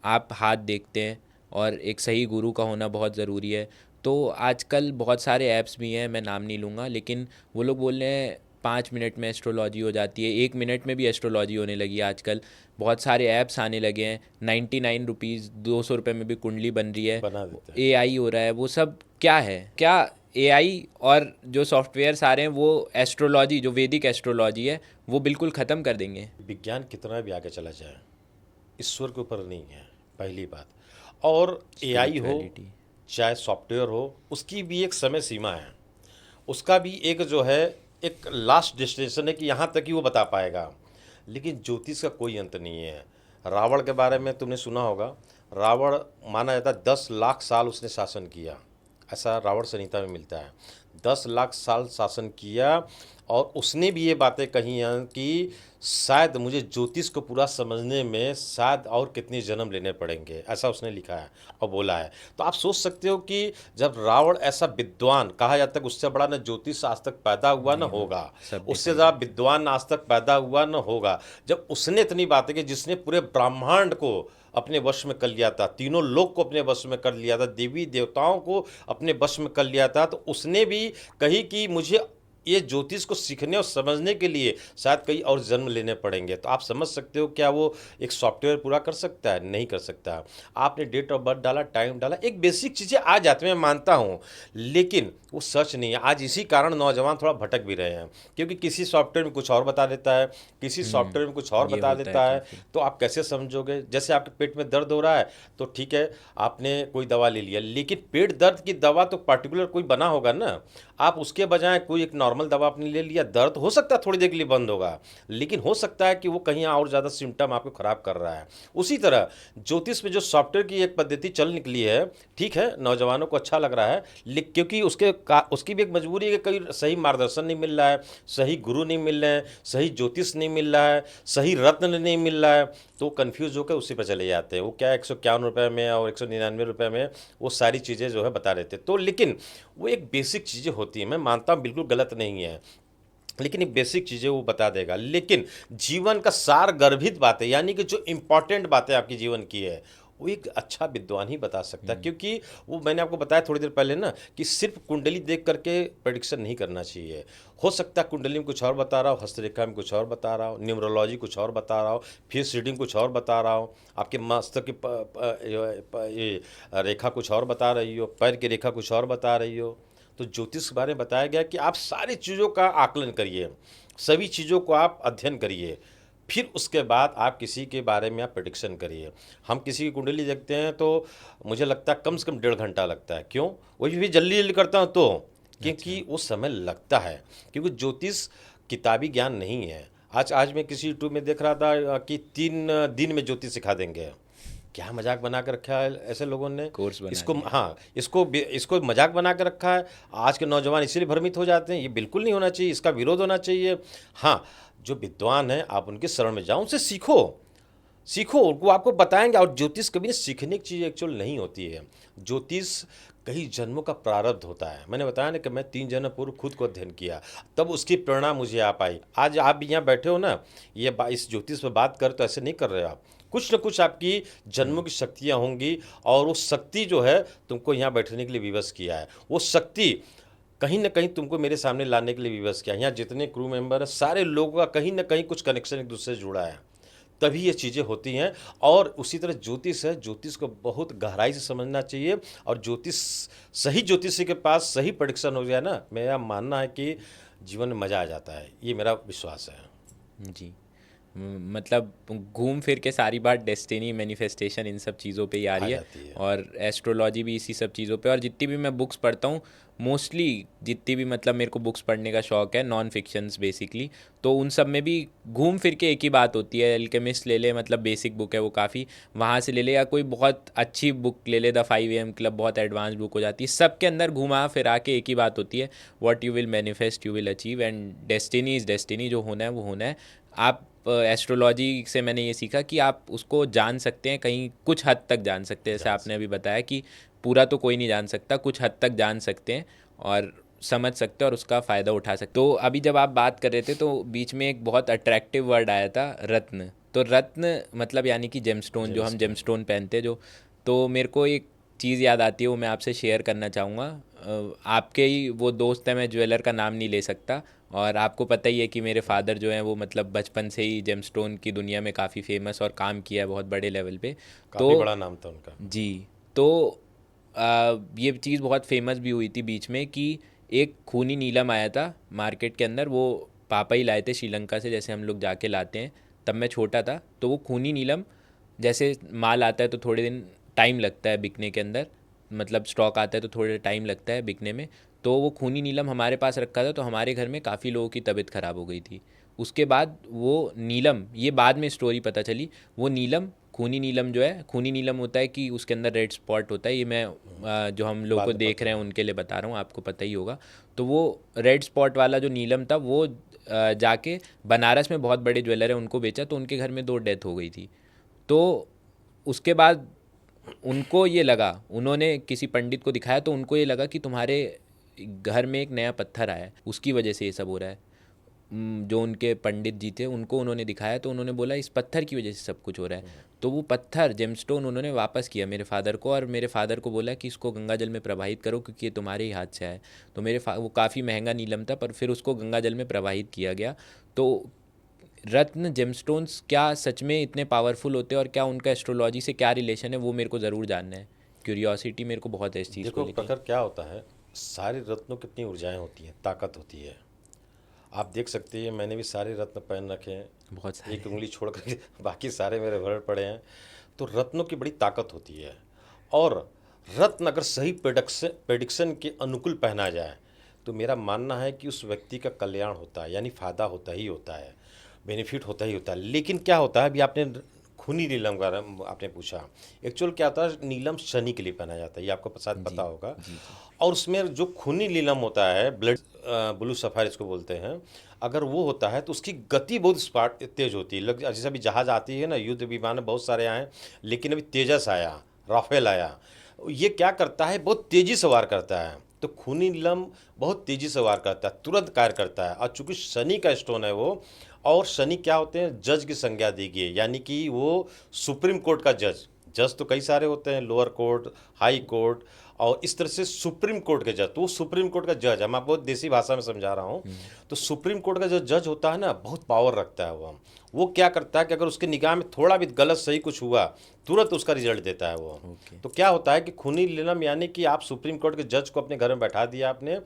आप हाथ देखते हैं और एक सही गुरु का होना बहुत ज़रूरी है। तो आजकल बहुत सारे ऐप्स भी हैं, मैं नाम नहीं लूँगा, लेकिन वो लोग बोल रहे हैं 5 मिनट में एस्ट्रोलॉजी हो जाती है, 1 मिनट में भी एस्ट्रोलॉजी होने लगी है आजकल। बहुत सारे ऐप्स आने लगे हैं, 99 रुपीज़, 200 रुपये में भी कुंडली बन रही है, बना देते हैं। एआई हो रहा है। वो सब क्या है? क्या एआई और जो सॉफ्टवेयर्स आ रहे हैं वो एस्ट्रोलॉजी, जो वैदिक एस्ट्रोलॉजी है, वो बिल्कुल ख़त्म कर देंगे? विज्ञान कितना भी आगे चला जाए, ईश्वर के ऊपर नहीं है, पहली बात। और एआई हो स्पिरिचुअलिटी। चाहे सॉफ्टवेयर हो, उसकी भी एक समय सीमा है, उसका भी एक जो है एक लास्ट डेस्टिनेशन है कि यहाँ तक ही वो बता पाएगा। लेकिन ज्योतिष का कोई अंत नहीं है। रावण के बारे में तुमने सुना होगा, रावण माना जाता है 10 लाख साल उसने शासन किया, ऐसा रावण संहिता में मिलता है। 10 लाख साल शासन किया, और उसने भी ये बातें कही हैं कि शायद मुझे ज्योतिष को पूरा समझने में शायद और कितने जन्म लेने पड़ेंगे, ऐसा उसने लिखा है और बोला है। तो आप सोच सकते हो कि जब रावण ऐसा विद्वान, कहा जाता है कि उससे बड़ा न ज्योतिष आज तक पैदा हुआ न जी हाँ, होगा, सब उससे डिसाइड ज़्यादा है। विद्वान आज तक पैदा हुआ न होगा, जब उसने इतनी बातें की, जिसने पूरे ब्रह्मांड को अपने वश में कर लिया था, तीनों लोक को अपने वश में कर लिया था, देवी देवताओं को अपने वश में कर लिया था, तो उसने भी कही कि मुझे ये ज्योतिष को सीखने और समझने के लिए शायद कई और जन्म लेने पड़ेंगे। तो आप समझ सकते हो क्या वो एक सॉफ्टवेयर पूरा कर सकता है? नहीं कर सकता। आपने डेट ऑफ बर्थ डाला, टाइम डाला, एक बेसिक चीज़ें आ जाती हैं, मैं मानता हूँ, लेकिन वो सच नहीं है। आज इसी कारण नौजवान थोड़ा भटक भी रहे हैं, क्योंकि किसी सॉफ्टवेयर में कुछ और बता देता है, किसी सॉफ्टवेयर में कुछ और ये बता होता है देता है। काफ़ी। तो आप कैसे समझोगे? जैसे आपके पेट में दर्द हो रहा है, तो ठीक है, आपने कोई दवा ले लिया, लेकिन पेट दर्द की दवा तो पर्टिकुलर कोई बना होगा ना। आप उसके बजाय कोई एक नॉर्मल दवा आपने ले लिया, दर्द हो सकता है थोड़ी देर के लिए बंद होगा, लेकिन हो सकता है कि वो कहीं और ज़्यादा सिम्टम आपको ख़राब कर रहा है। उसी तरह ज्योतिष में जो सॉफ्टवेयर की एक पद्धति चल निकली है, ठीक है, नौजवानों को अच्छा लग रहा है, लेकिन क्योंकि उसकी भी एक मजबूरी है कि कहीं सही मार्गदर्शन नहीं मिल रहा है, सही गुरु नहीं मिल रहे हैं, सही ज्योतिष नहीं मिल रहा है, सही रत्न नहीं मिल रहा है, तो कंफ्यूज होकर उसी पर चले जाते हैं। वो क्या 151 रुपये में और 199 रुपये में वो सारी चीज़ें जो है बता देते, तो लेकिन वो एक बेसिक चीज़ें होती हैं, मैं मानता हूँ बिल्कुल गलत नहीं है, लेकिन ये बेसिक चीज़ें वो बता देगा, लेकिन जीवन का सार गर्भित बातें, यानी कि जो इम्पॉर्टेंट बातें आपके जीवन की है, वो एक अच्छा विद्वान ही बता सकता है। क्योंकि वो मैंने आपको बताया थोड़ी देर पहले ना कि सिर्फ कुंडली देख करके प्रेडिक्शन नहीं करना चाहिए। हो सकता है कुंडली में कुछ और बता रहा हो, हस्तरेखा में कुछ और बता रहा हो, न्यूमरोलॉजी कुछ और बता रहा हो, फेस रीडिंग कुछ और बता रहा हो, आपके मस्तक की ये रेखा कुछ और बता रही हो, पैर की रेखा कुछ और बता रही हो। तो ज्योतिष के बारे में बताया गया कि आप सारी चीज़ों का आकलन करिए, सभी चीज़ों को आप अध्ययन करिए, फिर उसके बाद आप किसी के बारे में आप प्रेडिक्शन करिए। हम किसी की कुंडली देखते हैं तो मुझे लगता है कम से कम 1.5 घंटा लगता है। क्यों? वही भी जल्दी जल्दी करता हूँ तो क्योंकि वो समय लगता है, क्योंकि ज्योतिष किताबी ज्ञान नहीं है। आज मैं किसी यूट्यूब में देख रहा था कि 3 दिन में ज्योतिष सिखा देंगे। क्या मजाक बना कर रखा है ऐसे लोगों ने कोर्स बना इसको। दिया। हाँ, इसको मजाक बना कर रखा है। आज के नौजवान इसीलिए भ्रमित हो जाते हैं। ये बिल्कुल नहीं होना चाहिए, इसका विरोध होना चाहिए। हाँ, जो विद्वान हैं आप उनके शरण में जाओ, उनसे सीखो, सीखो, वो आपको बताएंगे। और ज्योतिष कभी सीखने की चीज़ एक्चुअल नहीं होती है। ज्योतिष कई जन्मों का प्रारब्ध होता है। मैंने बताया ना कि मैं 3 जन्म पूर्व खुद को अध्ययन किया, तब उसकी प्रेरणा मुझे आ पाई। आज आप भी यहाँ बैठे हो ना, ये इस ज्योतिष पर बात कर तो ऐसे नहीं कर रहे हो आप, कुछ न कुछ आपकी जन्मों की शक्तियाँ होंगी, और वो शक्ति जो है तुमको यहाँ बैठने के लिए विवश किया है। वो शक्ति कहीं ना कहीं तुमको मेरे सामने लाने के लिए विवश किया है। यहाँ जितने क्रू मेंबर हैं सारे लोगों का कहीं ना कहीं कुछ कनेक्शन एक दूसरे से जुड़ा है, तभी ये चीज़ें होती हैं। और उसी तरह ज्योतिष है, ज्योतिष को बहुत गहराई से समझना चाहिए। और ज्योतिष, सही ज्योतिषी के पास सही प्रेडिक्शन हो गया ना, मेरा मानना है कि जीवन में मज़ा आ जाता है। ये मेरा विश्वास है। जी। मतलब घूम फिर के सारी बात डेस्टिनी, मैनिफेस्टेशन, इन सब चीज़ों पे ही आ आ रही है। जाती है। और एस्ट्रोलॉजी भी इसी सब चीज़ों पे। और जितनी भी मैं बुक्स पढ़ता हूँ, मोस्टली जितनी भी मतलब मेरे को बुक्स पढ़ने का शौक है, नॉन फिक्शंस बेसिकली, तो उन सब में भी घूम फिर के एक ही बात होती है। एल्केमिस्ट ले ले, मतलब बेसिक बुक है वो काफ़ी, वहाँ से ले ले, या कोई बहुत अच्छी बुक ले ले, द 5 AM क्लब, बहुत एडवांस बुक हो जाती है। सबके अंदर घुमा फिरा के एक ही बात होती है, what you will manifest you will achieve, and destiny is destiny, जो होना है वो होना है। आप एस्ट्रोलॉजी से मैंने ये सीखा कि आप उसको जान सकते हैं, कहीं कुछ हद तक जान सकते हैं। जैसे आपने अभी बताया कि पूरा तो कोई नहीं जान सकता, कुछ हद तक जान सकते हैं और समझ सकते हैं और उसका फ़ायदा उठा सकते। तो अभी जब आप बात कर रहे थे तो बीच में एक बहुत अट्रैक्टिव वर्ड आया था, रत्न। तो रत्न मतलब यानी कि जेमस्टोन, जो हम जेमस्टोन पहनते हैं जो, तो मेरे को एक चीज़ याद आती है, वो मैं आपसे शेयर करना चाहूँगा। आपके ही वो दोस्त है, मैं ज्वेलर का नाम नहीं ले सकता, और आपको पता ही है कि मेरे फादर जो हैं वो मतलब बचपन से ही जेमस्टोन की दुनिया में काफ़ी फेमस और काम किया है बहुत बड़े लेवल पे। तो काफ़ी बड़ा नाम था उनका। जी, तो ये चीज़ बहुत फेमस भी हुई थी बीच में कि एक खूनी नीलम आया था मार्केट के अंदर, वो पापा ही लाए थे श्रीलंका से, जैसे हम लोग जाके लाते हैं। तब मैं छोटा था, तो वो खूनी नीलम, जैसे माल आता है तो थोड़े दिन टाइम लगता है बिकने के अंदर, मतलब स्टॉक आता है तो थोड़ा टाइम लगता है बिकने में। तो वो खूनी नीलम हमारे पास रखा था, तो हमारे घर में काफ़ी लोगों की तबीयत ख़राब हो गई थी। उसके बाद वो नीलम, ये बाद में स्टोरी पता चली, वो नीलम खूनी नीलम जो है, खूनी नीलम होता है कि उसके अंदर रेड स्पॉट होता है, ये मैं जो हम लोग बाद को में देख पता रहे हैं उनके लिए बता रहा हूँ, आपको पता ही होगा। तो वो रेड स्पॉट वाला जो नीलम था वो जाके बनारस में बहुत बड़े ज्वेलर है उनको बेचा, तो उनके घर में 2 डेथ हो गई थी। तो उसके बाद उनको ये लगा, उन्होंने किसी पंडित को दिखाया तो उनको ये लगा कि तुम्हारे घर में एक नया पत्थर आया है, उसकी वजह से ये सब हो रहा है। जो उनके पंडित जी थे उनको उन्होंने दिखाया तो उन्होंने बोला इस पत्थर की वजह से सब कुछ हो रहा है। तो वो पत्थर जेमस्टोन उन्होंने वापस किया मेरे फादर को, और मेरे फादर को बोला कि इसको गंगा जल में प्रवाहित करो क्योंकि ये तुम्हारे ही हाथ से आया है। तो वो काफ़ी महंगा नीलम था, पर फिर उसको गंगा जल में प्रवाहित किया गया। तो रत्न जेमस्टोन्स क्या सच में इतने पावरफुल होते हैं, और क्या उनका एस्ट्रोलॉजी से क्या रिलेशन है, वो मेरे को ज़रूर जानना है। क्यूरियोसिटी मेरे को बहुत है इस चीज़ को देखो लेके। प्रखर क्या होता है, सारे रत्नों की अपनी ऊर्जाएं होती हैं, ताकत होती है। आप देख सकते हैं मैंने भी सारे रत्न पहन रखे हैं, बहुत सारे। एक उंगली छोड़ कर बाकी सारे मेरे भर पड़े हैं। तो रत्नों की बड़ी ताकत होती है, और रत्न अगर सही प्रेडिक्शन के अनुकूल पहना जाए तो मेरा मानना है कि उस व्यक्ति का कल्याण होता है, यानी फ़ायदा होता ही होता है, बेनिफिट होता ही होता है। लेकिन क्या होता है, अभी आपने खूनी नीलम का आपने पूछा, एक्चुअल क्या होता है, नीलम शनि के लिए पहना जाता है, ये आपको शायद पता होगा। और उसमें जो खूनी नीलम होता है, ब्लड ब्लू सफ़ायर इसको बोलते हैं, अगर वो होता है तो उसकी गति बहुत स्पार्ट तेज होती है। जैसे अभी जहाज़ आती है ना, युद्ध विमान बहुत सारे आए, लेकिन अभी तेजस आया, राफेल आया, ये क्या करता है, बहुत तेज़ी से वार करता है। तो खूनी नीलम बहुत तेज़ी से वार करता है, तुरंत कार्य करता है। और चूंकि शनि का स्टोन है वो, और शनि क्या होते हैं, जज की संज्ञा दी गई है, यानी कि वो सुप्रीम कोर्ट का जज। जज तो कई सारे होते हैं, लोअर कोर्ट, हाई कोर्ट, और इस तरह से सुप्रीम कोर्ट के जज। तो वो सुप्रीम कोर्ट का जज, हम आपको देसी भाषा में समझा रहा हूँ। तो सुप्रीम कोर्ट का जो जज होता है ना, बहुत पावर रखता है वो क्या करता है कि अगर उसके निगाह में थोड़ा भी गलत सही कुछ हुआ, तुरंत उसका रिजल्ट देता है वो। तो क्या होता है कि खूनी नीलम, यानी कि आप सुप्रीम कोर्ट के जज को अपने घर में बैठा दिया आपने,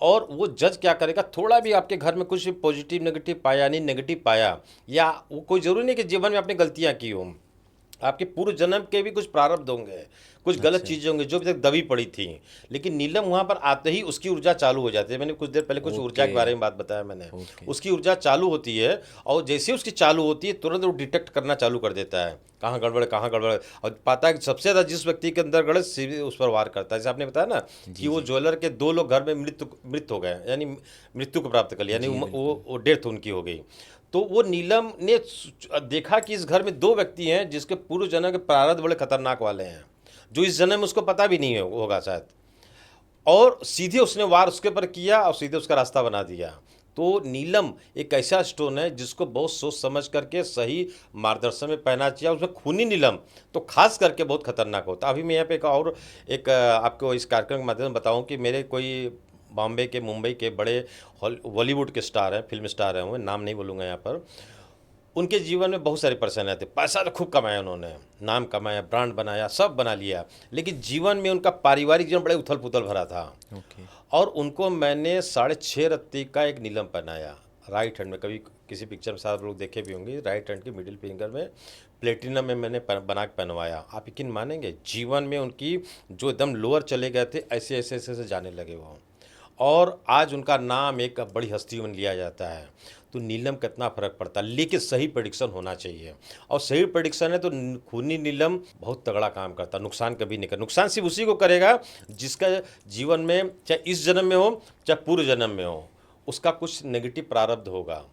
और वो जज क्या करेगा, थोड़ा भी आपके घर में कुछ पॉजिटिव नेगेटिव पाया, नहीं नेगेटिव पाया, या वो कोई ज़रूरी नहीं कि जीवन में आपने गलतियाँ की हों, आपके पूर्व जन्म के भी कुछ प्रारब्ध होंगे, कुछ गलत चीज़ें होंगी जो अभी तक दबी पड़ी थी, लेकिन नीलम वहाँ पर आते ही उसकी ऊर्जा चालू हो जाती है। मैंने कुछ देर पहले कुछ ऊर्जा के बारे में बात बताया मैंने। उसकी ऊर्जा चालू होती है, और जैसे ही उसकी चालू होती है तुरंत वो डिटेक्ट करना चालू कर देता है, कहाँ गड़बड़ कहाँ गड़बड़, और पाता है कि सबसे ज़्यादा जिस व्यक्ति के अंदर गड़बड़ सीधे उस पर वार करता है। जैसे आपने बताया ना कि वो ज्वेलर के 2 लोग घर में मृत हो गए, यानी मृत्यु को प्राप्त कर लिया, यानी वो डेथ उनकी हो गई। तो वो नीलम ने देखा कि इस घर में 2 व्यक्ति हैं जिसके पूर्व जन्म के प्रारब्ध बड़े खतरनाक वाले हैं, जो इस जन्म में उसको पता भी नहीं होगा शायद, और सीधे उसने वार उसके पर किया और सीधे उसका रास्ता बना दिया। तो नीलम एक ऐसा स्टोन है जिसको बहुत सोच समझ करके सही मार्गदर्शन में पहना चाहिए। उसमें खूनी नीलम तो खास करके बहुत खतरनाक होता है। अभी मैं यहाँ पे एक आपको इस कार्यक्रम के माध्यम से बताऊँ कि मेरे कोई बॉम्बे के, मुंबई के बड़े बॉलीवुड के स्टार हैं, फिल्म स्टार हैं, वो नाम नहीं बोलूँगा यहाँ पर। उनके जीवन में बहुत सारी परेशानियाँ थी, पैसा तो खूब कमाया उन्होंने, नाम कमाया, ब्रांड बनाया, सब बना लिया, लेकिन जीवन में उनका पारिवारिक जीवन बड़े उथल पुथल भरा था। और उनको मैंने 6.5 रत्ती का एक नीलम पहनाया राइट हैंड में, कभी किसी पिक्चर में साथ लोग देखे भी होंगे, राइट हैंड के मिडिल फिंगर में प्लेटिनम में मैंने बना के पहनवाया। आप यकीन मानेंगे, जीवन में उनकी जो एकदम लोअर चले गए थे, ऐसे ऐसे ऐसे ऐसे जाने लगे वो, और आज उनका नाम एक बड़ी हस्ती में लिया जाता है। तो नीलम कितना फ़र्क पड़ता है, लेकिन सही प्रेडिक्शन होना चाहिए, और सही प्रेडिक्शन है तो खूनी नीलम बहुत तगड़ा काम करता है, नुकसान कभी नहीं करता। नुकसान सिर्फ उसी को करेगा जिसका जीवन में, चाहे इस जन्म में हो चाहे पूर्व जन्म में हो, उसका कुछ नेगेटिव प्रारब्ध होगा।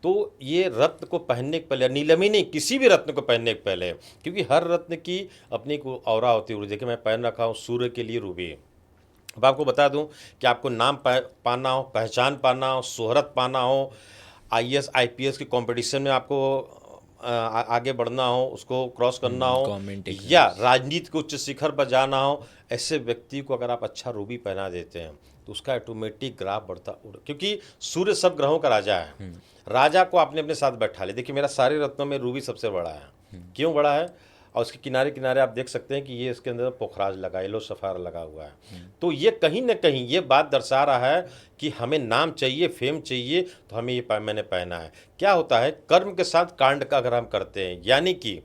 तो ये रत्न को पहनने के पहले, नीलम ही नहीं, किसी भी रत्न को पहनने के पहले, क्योंकि हर रत्न की अपनी को ऑरा होती है। देखिए मैं पहन रखा हूँ सूर्य के लिए रूबी। अब आपको बता दूं कि आपको नाम पाना हो, पहचान पाना हो, शोहरत पाना हो, आईएएस आईपीएस की कंपटीशन में आपको आगे बढ़ना हो, उसको क्रॉस करना हो, या राजनीति के उच्च शिखर पर जाना हो, ऐसे व्यक्ति को अगर आप अच्छा रूबी पहना देते हैं तो उसका ऑटोमेटिक ग्राफ बढ़ता, क्योंकि सूर्य सब ग्रहों का राजा है। राजा को आपने अपने साथ बैठा लिया। देखिए मेरा सारे रत्नों में रूबी सबसे बड़ा है। क्यों बड़ा है? और उसके किनारे किनारे आप देख सकते हैं कि ये इसके अंदर पोखराज लगा, येलो सफ़ायर लगा हुआ है। तो ये कहीं ना कहीं ये बात दर्शा रहा है कि हमें नाम चाहिए, फेम चाहिए, तो हमें ये मैंने पहना है। क्या होता है, कर्म के साथ कांड का अगर हम करते हैं, यानी कि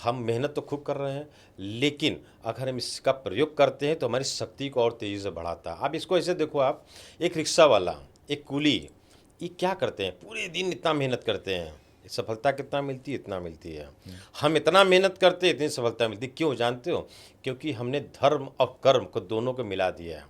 हम मेहनत तो खूब कर रहे हैं, लेकिन अगर हम इसका प्रयोग करते हैं तो हमारी शक्ति को और तेज़ी से बढ़ाता है। आप इसको ऐसे देखो, आप एक रिक्शा वाला, एक कूली, ये क्या करते हैं, पूरे दिन इतना मेहनत करते हैं, सफलता कितना मिलती है? इतना मिलती है। हम इतना मेहनत करते हैं, इतनी सफलता मिलती है। क्यों जानते हो? क्योंकि हमने धर्म और कर्म को दोनों को मिला दिया है।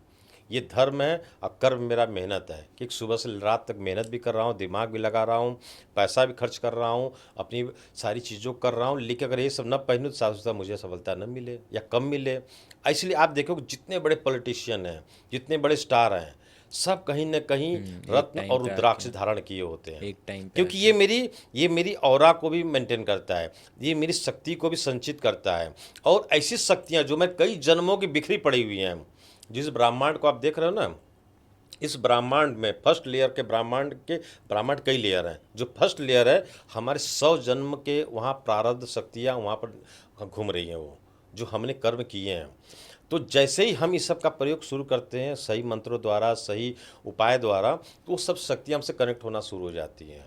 ये धर्म है और कर्म मेरा मेहनत है कि सुबह से रात तक मेहनत भी कर रहा हूँ, दिमाग भी लगा रहा हूँ, पैसा भी खर्च कर रहा हूँ, अपनी सारी चीज़ों कर रहा हूँ, लेकिन अगर ये सब न पहनूँ तो साफ सुथरा मुझे सफलता न मिले या कम मिले। इसलिए आप देखो कि जितने बड़े पॉलिटिशियन हैं, जितने बड़े स्टार हैं, सब कहीं न कहीं एक रत्न टाइम और पे रुद्राक्ष आके धारण किए होते हैं। एक टाइम पे क्योंकि ये मेरी ऑरा को भी मेंटेन करता है, ये मेरी शक्ति को भी संचित करता है। और ऐसी शक्तियाँ जो मैं कई जन्मों की बिखरी पड़ी हुई हैं, जिस ब्रह्मांड को आप देख रहे हो ना, इस ब्रह्मांड में फर्स्ट लेयर के ब्रह्मांड कई लेयर हैं। जो फर्स्ट लेयर है, हमारे 100 जन्म के वहाँ प्रारब्ध शक्तियाँ वहाँ पर घूम रही हैं, वो जो हमने कर्म किए हैं। तो जैसे ही हम इस सब का प्रयोग शुरू करते हैं, सही मंत्रों द्वारा, सही उपाय द्वारा, तो वो सब शक्तियाँ हमसे कनेक्ट होना शुरू हो जाती हैं।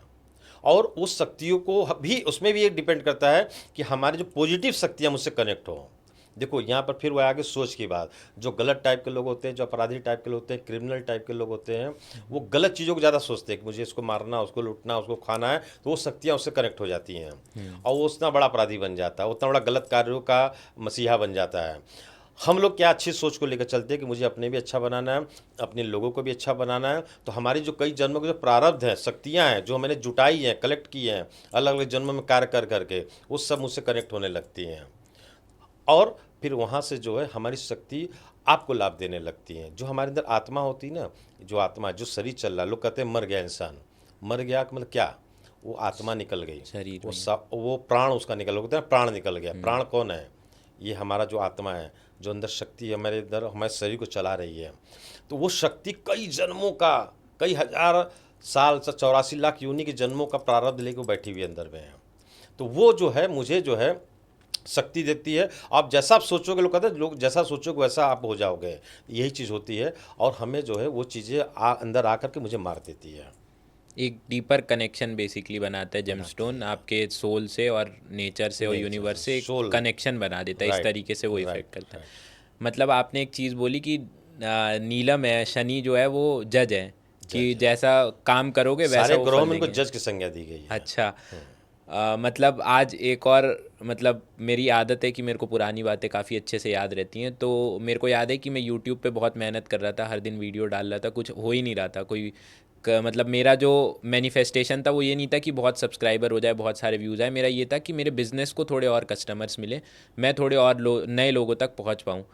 और उस शक्तियों को भी, उसमें भी एक डिपेंड करता है कि हमारी जो पॉजिटिव शक्तियाँ मुझसे कनेक्ट हो। देखो यहाँ पर फिर वो आगे सोच की बात, जो गलत टाइप के लोग होते हैं, जो अपराधी टाइप के लोग होते हैं, क्रिमिनल टाइप के लोग होते हैं, वो गलत चीज़ों को ज़्यादा सोचते हैं कि मुझे इसको मारना, उसको लूटना, उसको खाना है, तो वो शक्तियाँ उससे कनेक्ट हो जाती हैं और वो उतना बड़ा अपराधी बन जाता है, उतना बड़ा गलत कार्यों का मसीहा बन जाता है। हम लोग क्या अच्छी सोच को लेकर चलते हैं कि मुझे अपने भी अच्छा बनाना है, अपने लोगों को भी अच्छा बनाना है, तो हमारी जो कई जन्मों के जो प्रारब्ध हैं, शक्तियाँ हैं, जो मैंने जुटाई हैं, कलेक्ट की हैं अलग अलग जन्मों में कार्य कर करके, वो सब मुझसे कनेक्ट होने लगती हैं। और फिर वहाँ से जो है हमारी शक्ति आपको लाभ देने लगती हैं। जो हमारे अंदर आत्मा होती है ना, जो आत्मा, जो शरीर चल रहा, लोग कहते हैं मर गया इंसान। मर गया मतलब क्या? वो आत्मा निकल गई, शरीर वो में। वो प्राण उसका निकल, बोलते हैं प्राण निकल गया। प्राण कौन है? ये हमारा जो आत्मा है, जो अंदर शक्ति हमारे अंदर हमारे शरीर को चला रही है। तो वो शक्ति कई जन्मों का, कई हजार साल से 84 लाख योनि के जन्मों का प्रारब्ध लेके वो बैठी हुई अंदर में है। तो वो जो है मुझे जो है शक्ति देती है। आप जैसा आप सोचोगे, लोग कहते हैं लोग जैसा सोचोगे वैसा आप हो जाओगे, यही चीज़ होती है। और हमें जो है वो चीज़ें अंदर आकर के मुझे मार देती है। एक डीपर कनेक्शन बेसिकली बनाता है जेमस्टोन आपके सोल से और नेचर से और नेचर यूनिवर्स से, से, एक सोल। कनेक्शन बना देता है। इस राइट, तरीके से वो राइट, इफेक्ट करता है। राइट। मतलब आपने एक चीज़ बोली कि नीलम है, शनि जो है वो जज है, कि जज है। जैसा काम करोगे वैसा सारे वो ग्रहों फल में इनको देंगे। जज की संज्ञा दी गई है। अच्छा। मतलब आज एक और, मतलब मेरी आदत है कि मेरे को पुरानी बातें काफ़ी अच्छे से याद रहती हैं। तो मेरे को याद है कि मैं यूट्यूब पे बहुत मेहनत कर रहा था, हर दिन वीडियो डाल रहा था, कुछ हो ही नहीं रहा था कोई मतलब मेरा जो मैनिफेस्टेशन था वो ये नहीं था कि बहुत सब्सक्राइबर हो जाए, बहुत सारे व्यूज़ आए। मेरा ये था कि मेरे बिज़नेस को थोड़े और कस्टमर्स मिले, मैं थोड़े और नए लोगों तक पहुंच पाऊँ।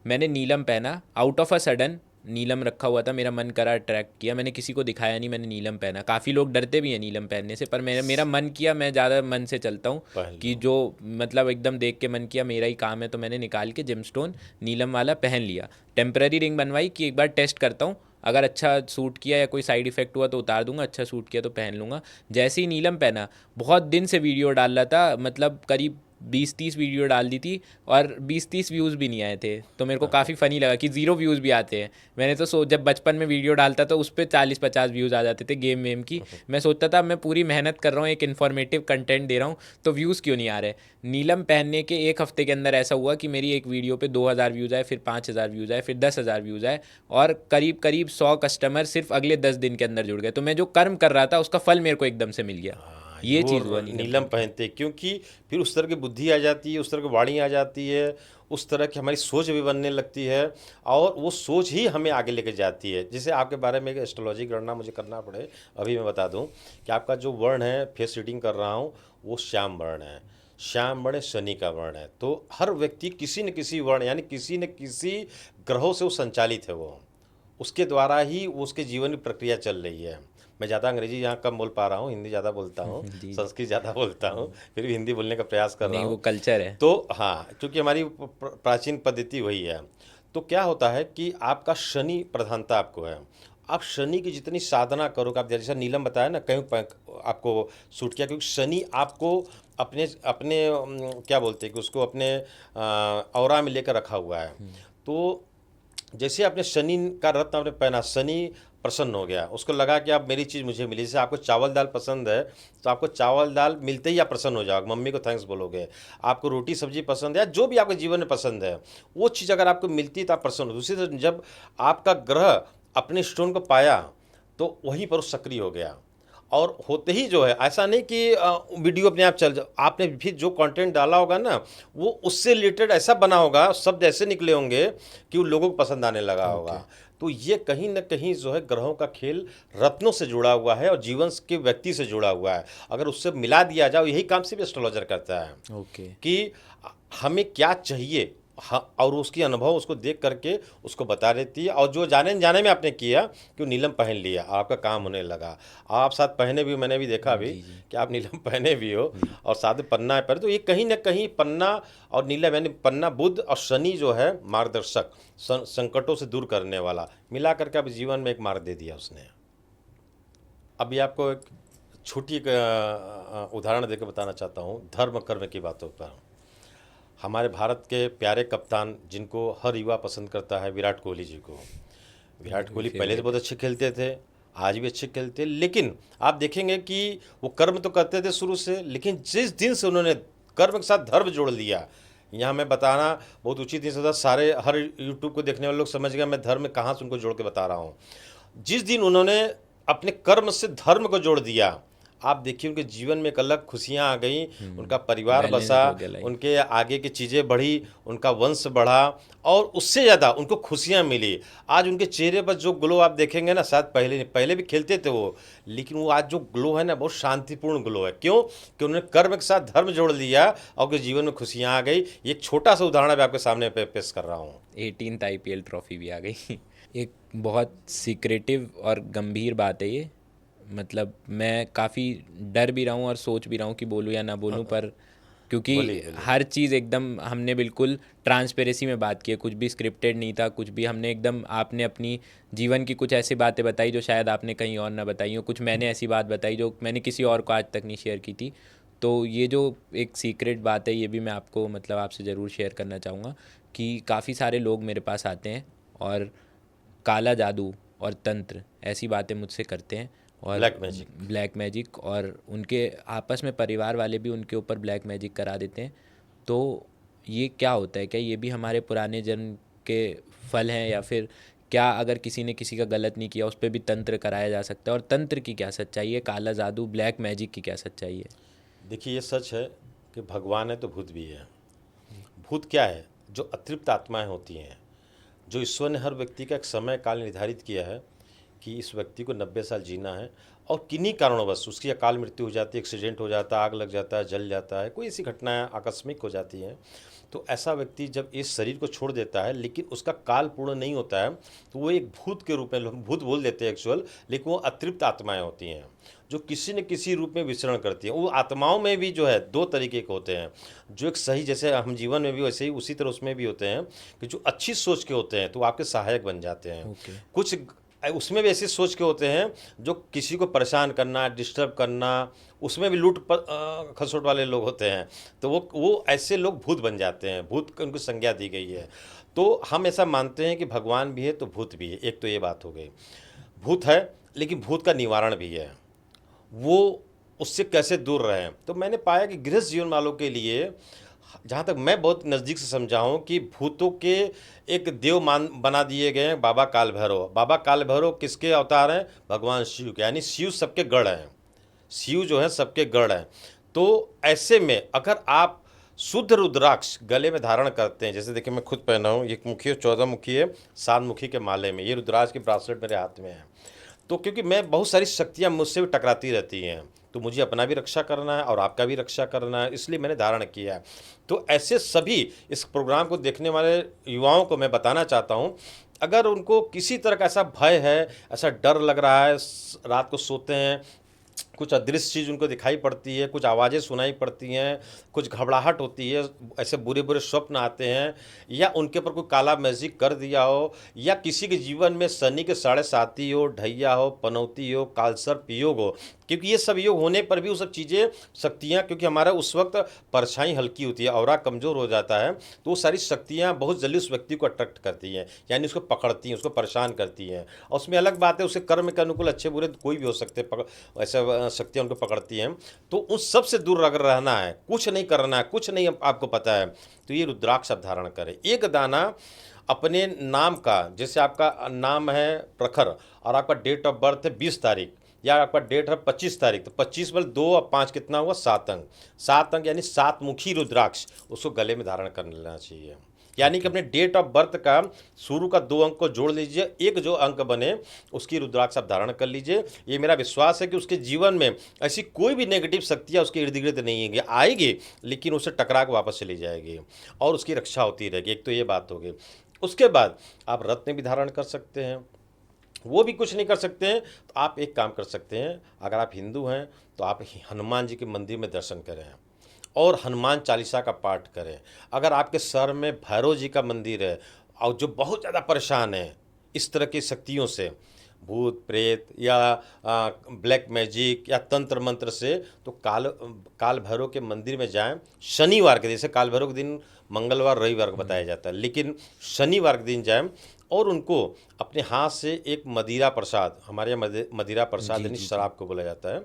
मैंने नीलम पहना, आउट ऑफ अ सडन नीलम रखा हुआ था, मेरा मन करा, अट्रैक्ट किया, मैंने किसी को दिखाया नहीं, मैंने नीलम पहना। काफ़ी लोग डरते भी हैं नीलम पहनने से, पर मेरा मन किया, मैं ज़्यादा मन से चलता हूँ पहन कि लो। जो मतलब एकदम देख के मन किया मेरा ही काम है, तो मैंने निकाल के जेमस्टोन नीलम वाला पहन लिया। टेम्पररी रिंग बनवाई कि एक बार टेस्ट करता हूँ, अगर अच्छा सूट किया या कोई साइड इफेक्ट हुआ तो उतार दूंगा, अच्छा सूट किया तो पहन लूँगा। जैसे ही नीलम पहना, बहुत दिन से वीडियो डाल रहा था, मतलब करीब 20-30 वीडियो डाल दी थी और 20-30 व्यूज़ भी नहीं आए थे। तो मेरे को काफ़ी फ़नी लगा कि 0 व्यूज़ भी आते हैं। मैंने तो जब बचपन में वीडियो डालता तो उस पर 40-50 व्यूज़ आ जाते थे गेम वेम की। मैं सोचता था मैं पूरी मेहनत कर रहा हूँ, एक इन्फॉर्मेटिव कंटेंट दे रहा हूँ, तो व्यूज़ क्यों नहीं आ रहे। नीलम पहनने के एक हफ्ते के अंदर ऐसा हुआ कि मेरी एक वीडियो पे 2000 व्यूज़ आए, फिर 5000 व्यूज़ आए, फिर 10,000 व्यूज़ आए और करीब करीब 100 कस्टमर सिर्फ अगले 10 दिन के अंदर जुड़ गए। तो मैं जो कर्म कर रहा था उसका फल मेरे को एकदम से मिल गया। ये चीज़ हुआ वो नीलम पहनते, क्योंकि फिर उस तरह की बुद्धि आ जाती है, उस तरह की वाणी आ जाती है, उस तरह की हमारी सोच भी बनने लगती है और वो सोच ही हमें आगे लेके जाती है। जैसे आपके बारे में एक एस्ट्रोलॉजी गणना मुझे करना पड़े, अभी मैं बता दूं कि आपका जो वर्ण है, फेस रीडिंग कर रहा हूं, वो श्याम वर्ण है। श्याम वर्ण शनि का वर्ण है। तो हर व्यक्ति किसी न किसी वर्ण, यानी किसी न किसी ग्रहों से वो संचालित है, वो उसके द्वारा ही वो उसके जीवन की प्रक्रिया चल रही है। मैं ज़्यादा अंग्रेजी यहाँ कम बोल पा रहा हूँ, हिंदी ज़्यादा बोलता हूँ, जी। संस्कृत ज़्यादा बोलता हूँ, फिर भी हिंदी बोलने का प्रयास कर रहा नहीं, वो हूँ। कल्चर है। तो हाँ, क्योंकि हमारी प्राचीन पद्धति वही है। तो क्या होता है कि आपका शनि प्रधानता आपको है। आप शनि की जितनी साधना करोगे, आप जैसा नीलम बताया ना, कहीं आपको सूट किया, क्योंकि शनि आपको अपने अपने क्या बोलते हैं कि उसको अपने औरा में लेकर रखा हुआ है। तो जैसे आपने शनि का रत्न आपने पहना, शनि प्रसन्न हो गया, उसको लगा कि आप मेरी चीज़ मुझे मिली। जैसे आपको चावल दाल पसंद है तो आपको चावल दाल मिलते ही आप प्रसन्न हो जाओगे, मम्मी को थैंक्स बोलोगे। आपको रोटी सब्जी पसंद है, जो भी आपके जीवन में पसंद है, वो चीज़ अगर आपको मिलती है तो आप प्रसन्न हो। दूसरी तरफ जब आपका ग्रह अपने स्टोन को पाया तो वहीं पर वो सक्रिय हो गया और होते ही जो है ऐसा नहीं कि वीडियो अपने आप चल जाए, आपने भी जो कंटेंट डाला होगा ना वो उससे रिलेटेड ऐसा बना होगा, शब्द ऐसे निकले होंगे कि वो लोगों को पसंद आने लगा होगा। तो ये कहीं ना कहीं जो है ग्रहों का खेल रत्नों से जुड़ा हुआ है और जीवन के व्यक्ति से जुड़ा हुआ है। अगर उससे मिला दिया जाए, यही काम सिर्फ एस्ट्रोलॉजर करता है ओके। कि हमें क्या चाहिए, हाँ, और उसकी अनुभव उसको देख करके उसको बता देती है। और जो जाने जाने में आपने किया कि वो नीलम पहन लिया, आपका काम होने लगा। आप साथ पहने भी, मैंने भी देखा अभी कि आप नीलम पहने भी हो और साथ में पन्ना है पहने। तो ये कहीं ना कहीं पन्ना और नीलम, यानी पन्ना बुध और शनि जो है मार्गदर्शक, संकटों से दूर करने वाला, मिला करके अब जीवन में एक मार्ग दे दिया उसने। अभी आपको एक छोटी एक उदाहरण देकर बताना चाहता हूँ धर्म कर्म की बातों पर। हमारे भारत के प्यारे कप्तान जिनको हर युवा पसंद करता है, विराट कोहली जी को। विराट कोहली पहले तो बहुत अच्छे खेलते थे, आज भी अच्छे खेलते, लेकिन आप देखेंगे कि वो कर्म तो करते थे शुरू से, लेकिन जिस दिन से उन्होंने कर्म के साथ धर्म जोड़ लिया, यहाँ मैं बताना बहुत उचित नहीं होता, सारे हर यूट्यूब को देखने वाले लोग समझ गए मैं धर्म कहाँ से उनको जोड़ के बता रहा हूँ। जिस दिन उन्होंने अपने कर्म से धर्म को जोड़ दिया, आप देखिए उनके जीवन में एक अलग खुशियाँ आ गई, उनका परिवार बैलेंस बसा, हो गया लाइफ। उनके आगे की चीज़ें बढ़ी, उनका वंश बढ़ा और उससे ज़्यादा उनको खुशियाँ मिली। आज उनके चेहरे पर जो ग्लो आप देखेंगे ना, शायद पहले भी खेलते थे वो, लेकिन वो आज जो ग्लो है ना बहुत शांतिपूर्ण ग्लो है। क्यों? कि उन्होंने कर्म के साथ धर्म जोड़ लिया और उनके जीवन में खुशियाँ आ गई। ये एक छोटा सा उदाहरण मैं आपके सामने पेश कर रहा हूँ। 18th IPL ट्रॉफी भी आ गई। एक बहुत सीक्रेटिव और गंभीर बात है ये। मतलब मैं काफ़ी डर भी रहा हूँ और सोच भी रहा हूँ कि बोलूँ या ना बोलूँ, पर क्योंकि बोलिए। हर चीज़ एकदम हमने बिल्कुल ट्रांसपेरेंसी में बात की है, कुछ भी स्क्रिप्टेड नहीं था, कुछ भी हमने एकदम, आपने अपनी जीवन की कुछ ऐसी बातें बताई जो शायद आपने कहीं और ना बताई हो, कुछ मैंने ऐसी बात बताई जो मैंने किसी और को आज तक नहीं शेयर की थी। तो ये जो एक सीक्रेट बात है ये भी मैं आपको मतलब आपसे ज़रूर शेयर करना चाहूँगा कि काफ़ी सारे लोग मेरे पास आते हैं और काला जादू और तंत्र ऐसी बातें मुझसे करते हैं और ब्लैक मैजिक, और उनके आपस में परिवार वाले भी उनके ऊपर ब्लैक मैजिक करा देते हैं। तो ये क्या होता है? क्या ये भी हमारे पुराने जन्म के फल हैं, या फिर क्या अगर किसी ने किसी का गलत नहीं किया उस पर भी तंत्र कराया जा सकता है? और तंत्र की क्या सच्चाई है, काला जादू ब्लैक मैजिक की क्या सच्चाई है? देखिए ये सच है कि भगवान है तो भूत भी है। भूत क्या है? जो अतृप्त आत्माएं होती हैं, जो ईश्वर ने हर व्यक्ति का एक समय काल निर्धारित किया है कि इस व्यक्ति को 90 साल जीना है, और किन्हीं कारणवश उसकी अकाल मृत्यु हो जाती है, एक्सीडेंट हो जाता है, आग लग जाता है, जल जाता है, कोई ऐसी घटनाएं आकस्मिक हो जाती हैं, तो ऐसा व्यक्ति जब इस शरीर को छोड़ देता है लेकिन उसका काल पूर्ण नहीं होता है, तो वो एक भूत के रूप में, भूत बोल देते हैं एक्चुअल, लेकिन वो अतृप्त आत्माएं होती हैं जो किसी न किसी रूप में विचरण करती हैं। वो आत्माओं में भी जो है दो तरीके के होते हैं, जो एक सही, जैसे हम जीवन में भी वैसे ही उसी तरह उसमें भी होते हैं कि जो अच्छी सोच के होते हैं तो वो आपके सहायक बन जाते हैं। कुछ उसमें भी ऐसी सोच के होते हैं जो किसी को परेशान करना, डिस्टर्ब करना, उसमें भी लूट खसोट वाले लोग होते हैं, तो वो ऐसे लोग भूत बन जाते हैं। भूत उनको संज्ञा दी गई है। तो हम ऐसा मानते हैं कि भगवान भी है तो भूत भी है। एक तो ये बात हो गई, भूत है लेकिन भूत का निवारण भी है, वो उससे कैसे दूर रहें। तो मैंने पाया कि गृहस्थ जीवन वालों के लिए, जहाँ तक मैं बहुत नज़दीक से समझा हूँ, कि भूतों के एक देव बना दिए गए हैं बाबा काल भैरव। बाबा काल भैरव किसके अवतार हैं? भगवान शिव के, यानी शिव सबके गढ़ हैं। शिव जो है सबके गढ़ हैं। तो ऐसे में अगर आप शुद्ध रुद्राक्ष गले में धारण करते हैं, जैसे देखिए मैं खुद पहना हूँ, एक मुखी 14 मुखी है, 7 मुखी के माले में, ये रुद्राक्ष की ब्रासलेट मेरे हाथ में है। तो क्योंकि मैं बहुत सारी शक्तियाँ मुझसे भी टकराती रहती हैं, तो मुझे अपना भी रक्षा करना है और आपका भी रक्षा करना है, इसलिए मैंने धारण किया है। तो ऐसे सभी इस प्रोग्राम को देखने वाले युवाओं को मैं बताना चाहता हूँ, अगर उनको किसी तरह का ऐसा भय है, ऐसा डर लग रहा है, रात को सोते हैं कुछ अदृश्य चीज़ उनको दिखाई पड़ती है, कुछ आवाज़ें सुनाई पड़ती हैं, कुछ घबराहट होती है, ऐसे बुरे बुरे स्वप्न आते हैं, या उनके ऊपर कोई काला मैजिक कर दिया हो, या किसी के जीवन में शनि के 7.5 हो, ढैया हो, पनौती हो, कालसर्प योग हो, क्योंकि ये सब योग होने पर भी वो सब चीज़ें, शक्तियाँ, क्योंकि हमारा उस वक्त परछाई हल्की होती है, ऑरा कमज़ोर हो जाता है, तो वो सारी शक्तियाँ बहुत जल्दी उस व्यक्ति को अट्रैक्ट करती हैं, यानी उसको पकड़ती हैं, उसको परेशान करती हैं। और उसमें अलग बात है, उसके कर्म के अनुकूल अच्छे बुरे कोई भी हो सकते हैं, ऐसा शक्तियाँ उनको पकड़ती हैं। तो उस सब से दूर अगर रहना है, कुछ नहीं करना है, कुछ नहीं आपको पता है, तो ये रुद्राक्ष आप धारण करें। एक दाना अपने नाम का, जैसे आपका नाम है प्रखर और आपका डेट ऑफ बर्थ है 20 तारीख, या आपका डेट है 25 तारीख, तो 25 बल 2 और 5 कितना हुआ, 7 अंक। 7 अंक यानी 7 मुखी रुद्राक्ष उसको गले में धारण कर लेना चाहिए। यानी कि अपने डेट ऑफ बर्थ का शुरू का 2 अंक को जोड़ लीजिए, एक जो अंक बने उसकी रुद्राक्ष आप धारण कर लीजिए। ये मेरा विश्वास है कि उसके जीवन में ऐसी कोई भी नेगेटिव शक्तियाँ उसके इर्द गिर्द नहीं है, आएगी लेकिन उसे टकरा के वापस चली जाएगी और उसकी रक्षा होती रहेगी। एक तो ये बात होगी। उसके बाद आप रत्न भी धारण कर सकते हैं, वो भी कुछ नहीं कर सकते हैं तो आप एक काम कर सकते हैं, अगर आप हिंदू हैं तो आप हनुमान जी के मंदिर में दर्शन करें और हनुमान चालीसा का पाठ करें। अगर आपके शहर में भैरव जी का मंदिर है और जो बहुत ज़्यादा परेशान है इस तरह की शक्तियों से, भूत प्रेत या ब्लैक मैजिक या तंत्र मंत्र से, तो काल भैरव के मंदिर में जाएं शनिवार के, जैसे काल भैरव के दिन मंगलवार रविवार को बताया जाता है, लेकिन शनिवार के दिन जाएं और उनको अपने हाथ से एक मदिरा प्रसाद, हमारे यहाँ मदिरा प्रसाद यानी शराब को बोला जाता है,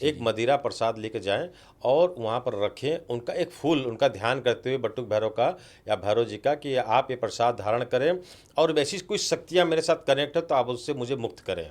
एक मदिरा प्रसाद लेके जाएं और वहाँ पर रखें। उनका एक फूल, उनका ध्यान करते हुए बटुक भैरव का या भैरव जी का कि आप ये प्रसाद धारण करें और वैसी कोई शक्तियाँ मेरे साथ कनेक्ट है तो आप उससे मुझे मुक्त करें।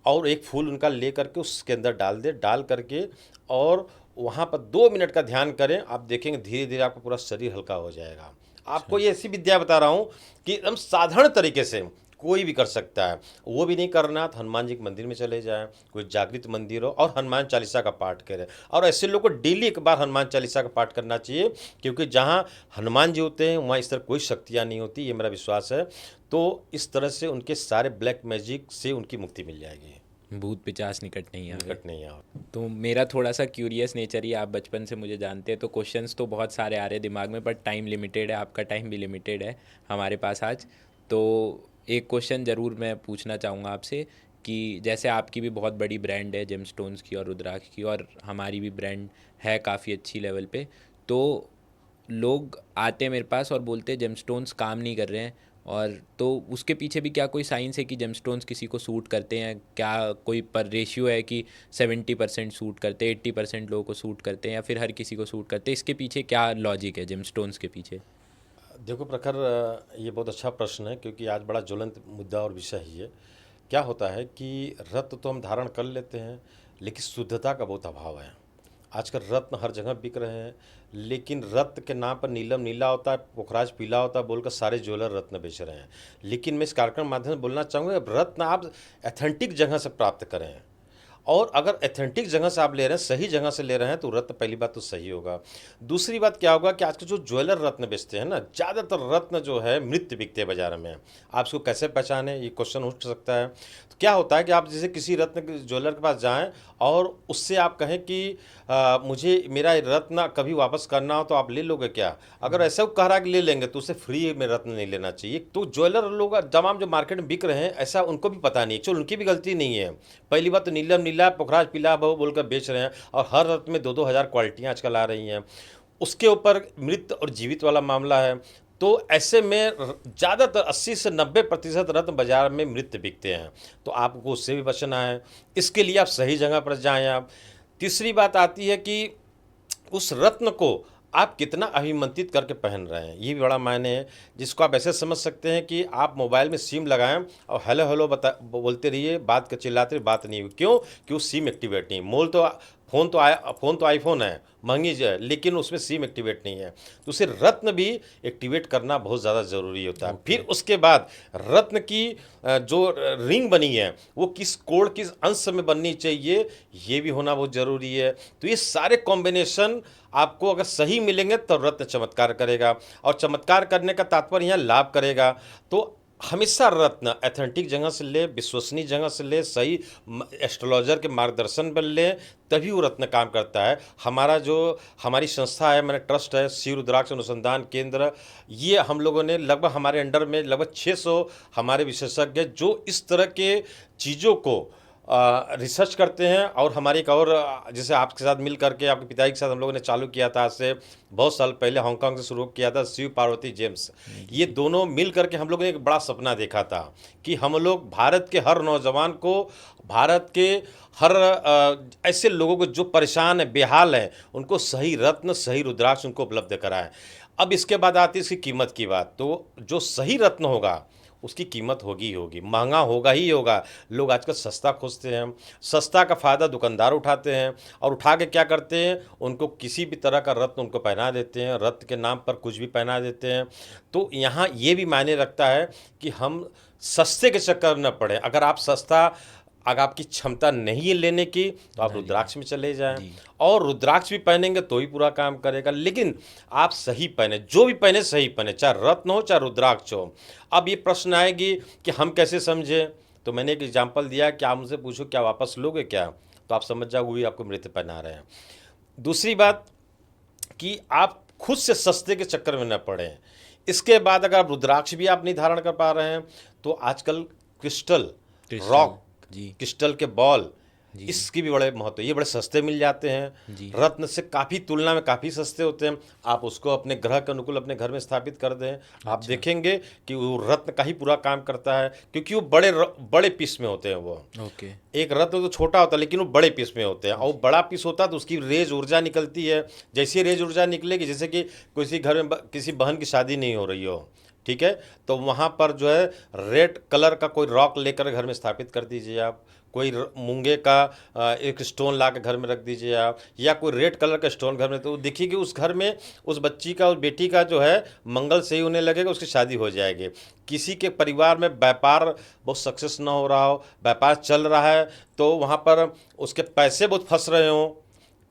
और एक फूल उनका ले करके उसके अंदर डाल दें, डाल करके और वहाँ पर 2 मिनट का ध्यान करें। आप देखेंगे धीरे धीरे आपका पूरा शरीर हल्का हो जाएगा। आपको ये ऐसी विद्या बता रहा हूँ कि एकदम साधारण तरीके से कोई भी कर सकता है। वो भी नहीं करना तो हनुमान जी के मंदिर में चले जाएं, कोई जागृत मंदिर हो, और हनुमान चालीसा का पाठ करें। और ऐसे लोगों को डेली एक बार हनुमान चालीसा का पाठ करना चाहिए, क्योंकि जहाँ हनुमान जी होते हैं वहाँ इस तरह कोई शक्तियाँ नहीं होती, ये मेरा विश्वास है। तो इस तरह से उनके सारे ब्लैक मैजिक से उनकी मुक्ति मिल जाएगी, भूत पिचास निकट नहीं आवे। निकट नहीं आओ। तो मेरा थोड़ा सा क्यूरियस नेचर ही, आप बचपन से मुझे जानते हैं तो क्वेश्चंस तो बहुत सारे आ रहे हैं दिमाग में, पर टाइम लिमिटेड है, आपका टाइम भी लिमिटेड है हमारे पास आज। तो एक क्वेश्चन ज़रूर मैं पूछना चाहूँगा आपसे कि जैसे आपकी भी बहुत बड़ी ब्रांड है जेमस्टोन्स की और रुद्राक्ष की, और हमारी भी ब्रांड है काफ़ी अच्छी लेवल पे, तो लोग आते हैं मेरे पास और बोलते हैं जेमस्टोन्स काम नहीं कर रहे हैं, और तो उसके पीछे भी क्या कोई साइंस है कि जेमस्टोन्स किसी को सूट करते हैं? क्या कोई पर रेशियो है कि 70% सूट करते हैं, 80% लोगों को सूट करते हैं, या फिर हर किसी को सूट करते हैं? इसके पीछे क्या लॉजिक है जेमस्टोन्स के पीछे? देखो प्रखर, ये बहुत अच्छा प्रश्न है, क्योंकि आज बड़ा ज्वलंत मुद्दा और विषय ही है। क्या होता है कि रत्न तो हम धारण कर लेते हैं, लेकिन शुद्धता का बहुत अभाव है। आजकल रत्न हर जगह बिक रहे हैं, लेकिन रत्न के नाम पर नीलम नीला होता है, पुखराज पीला होता है बोलकर सारे ज्वेलर रत्न बेच रहे हैं। लेकिन मैं इस कार्यक्रम के माध्यम से बोलना चाहूँगा, रत्न आप एथेंटिक जगह से प्राप्त करें, और अगर एथेंटिक जगह से आप ले रहे हैं, सही जगह से ले रहे हैं, तो रत्न पहली बात तो सही होगा। दूसरी बात क्या होगा कि आजकल जो ज्वेलर रत्न बेचते हैं ना, ज़्यादातर रत्न जो है मृत बिकते हैं बाजार में। आप इसको कैसे पहचानें, ये क्वेश्चन उठ सकता है। तो क्या होता है कि आप जैसे किसी रत्न ज्वेलर के पास जाएं और उससे आप कहें कि मुझे मेरा रत्न कभी वापस करना हो तो आप ले लोगे क्या? अगर ऐसा कह रहा है कि ले लेंगे तो उसे फ्री में रत्न नहीं लेना चाहिए। तो ज्वेलर लोग तमाम जो मार्केट में बिक रहे हैं, ऐसा उनको भी पता नहीं, चलो उनकी भी गलती नहीं है। पहली बात तो नीलम नीला पुखराज पीला बोलकर बेच रहे हैं, और हर रत्न में 2-2 हज़ार क्वालिटियाँ आजकल आ रही हैं। उसके ऊपर मृत और जीवित वाला मामला है। तो ऐसे में ज़्यादातर 80 से 90% रत्न बाजार में मृत बिकते हैं, तो आपको उससे भी बचना है। इसके लिए आप सही जगह पर जाएं। आप तीसरी बात आती है कि उस रत्न को आप कितना अभिमंत्रित करके पहन रहे हैं, ये भी बड़ा मायने है। जिसको आप ऐसे समझ सकते हैं कि आप मोबाइल में सिम लगाएं और हेलो हेलो बोलते रहिए, बात कर चिल्लाते रहिए, बात नहीं हुई। क्यों? कि वो सिम एक्टिवेट नहीं। फ़ोन तो आईफोन है, महंगी है, लेकिन उसमें सिम एक्टिवेट नहीं है। तो उसे रत्न भी एक्टिवेट करना बहुत ज़्यादा ज़रूरी होता है। फिर उसके बाद रत्न की जो रिंग बनी है वो किस कोण किस अंश में बननी चाहिए, ये भी होना बहुत ज़रूरी है। तो ये सारे कॉम्बिनेशन आपको अगर सही मिलेंगे तो रत्न चमत्कार करेगा, और चमत्कार करने का तात्पर्य यहाँ लाभ करेगा। तो हमेशा रत्न एथेंटिक जगह से ले, विश्वसनीय जगह से ले, सही एस्ट्रोलॉजर के मार्गदर्शन पर ले, तभी वो रत्न काम करता है। हमारी संस्था है, मेरा ट्रस्ट है शिव रुद्राक्ष अनुसंधान केंद्र, ये हम लोगों ने लगभग हमारे अंडर में लगभग 600 हमारे विशेषज्ञ जो इस तरह के चीज़ों को रिसर्च करते हैं। और हमारी एक और जैसे आपके साथ मिल करके, आपके पिताजी के साथ हम लोगों ने चालू किया था, आज से बहुत साल पहले हांगकांग से शुरू किया था, शिव पार्वती जेम्स। ये दोनों मिल करके हम लोगों ने एक बड़ा सपना देखा था कि हम लोग भारत के हर नौजवान को, भारत के हर ऐसे लोगों को जो परेशान है, बेहाल हैं, उनको सही रत्न, सही रुद्राक्ष उनको उपलब्ध कराएं। अब इसके बाद आती है इसकी कीमत की बात। तो जो सही रत्न होगा उसकी कीमत होगी ही होगी, महंगा होगा ही होगा। लोग आजकल सस्ता खोजते हैं, सस्ता का फ़ायदा दुकानदार उठाते हैं और उठा के क्या करते हैं, उनको किसी भी तरह का रत्न उनको पहना देते हैं, रत्न के नाम पर कुछ भी पहना देते हैं। तो यहाँ ये भी मायने रखता है कि हम सस्ते के चक्कर न पड़े। अगर आपकी क्षमता नहीं है लेने की तो आप रुद्राक्ष में चले जाएं, और रुद्राक्ष भी पहनेंगे तो ही पूरा काम करेगा। लेकिन आप सही पहने, जो भी पहने सही पहने, चाहे रत्न हो चाहे रुद्राक्ष हो। अब ये प्रश्न आएगी कि हम कैसे समझें, तो मैंने एक एग्जाम्पल दिया कि आप मुझसे पूछो क्या वापस लोगे क्या, तो आप समझ जाओ वही आपको मृत पहना रहे हैं। दूसरी बात कि आप खुद से सस्ते के चक्कर में न पड़ें। इसके बाद अगर आप रुद्राक्ष भी आप नहीं धारण कर पा रहे हैं तो आजकल क्रिस्टल रॉक, क्रिस्टल के बॉल, इसकी भी बड़े महत्व, ये बड़े सस्ते मिल जाते हैं, रत्न से काफ़ी तुलना में काफ़ी सस्ते होते हैं। आप उसको अपने ग्रह के अनुकूल अपने घर में स्थापित कर दें, आप देखेंगे कि वो रत्न का ही पूरा काम करता है, क्योंकि वो बड़े पीस में होते हैं। वो एक रत्न तो छोटा होता है लेकिन वो बड़े पीस में होते हैं, और बड़ा पीस होता है तो उसकी रेज ऊर्जा निकलती है। जैसी रेज ऊर्जा निकलेगी, जैसे कि किसी घर में किसी बहन की शादी नहीं हो रही हो, ठीक है, तो वहाँ पर जो है रेड कलर का कोई रॉक लेकर घर में स्थापित कर दीजिए आप, कोई मूंगे का एक स्टोन ला के घर में रख दीजिए आप, या कोई रेड कलर का स्टोन घर में, तो देखिए कि उस घर में उस बच्ची का, उस बेटी का जो है मंगल सही होने लगेगा, उसकी शादी हो जाएगी। किसी के परिवार में व्यापार बहुत सक्सेस ना हो रहा हो, व्यापार चल रहा है तो वहाँ पर उसके पैसे बहुत फंस रहे हों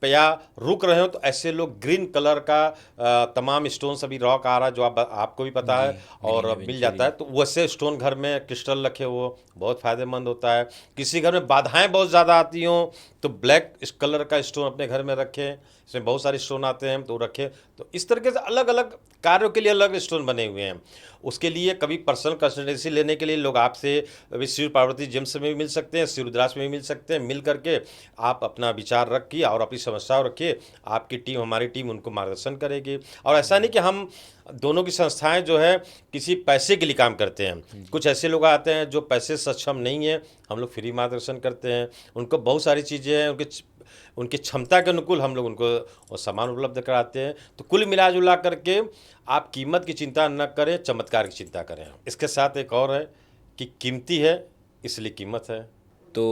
या रुक रहे हो, तो ऐसे लोग ग्रीन कलर का तमाम स्टोन सभी रॉक आ रहा है जो आपको भी पता है और मिल जाता है, तो वैसे स्टोन घर में क्रिस्टल रखे वो बहुत फ़ायदेमंद होता है। किसी घर में बाधाएं बहुत ज़्यादा आती हों तो ब्लैक कलर का स्टोन अपने घर में रखें, इसमें बहुत सारे स्टोन आते हैं तो रखें। तो इस तरीके से अलग अलग कार्यों के लिए अलग स्टोन बने हुए हैं। उसके लिए कभी पर्सनल कंसल्टेंसी लेने के लिए लोग आपसे अभी शिव पार्वती जेम्स में भी मिल सकते हैं, शिव रुद्राक्ष में भी मिल सकते हैं। मिल करके आप अपना विचार रखिए और अपनी समस्याओं रखिए, आपकी टीम, हमारी टीम उनको मार्गदर्शन करेगी। और ऐसा नहीं कि हम दोनों की संस्थाएं जो है किसी पैसे के लिए काम करते हैं। कुछ ऐसे लोग आते हैं जो पैसे सक्षम नहीं है, हम लोग फ्री मार्गदर्शन करते हैं, उनको बहुत सारी चीज़ें हैं, उनकी क्षमता के अनुकूल हम लोग उनको सामान उपलब्ध कराते हैं। तो कुल मिला जुला करके आप कीमत की चिंता न करें, चमत्कार की चिंता करें। इसके साथ एक और है कि कीमती है इसलिए कीमत है। तो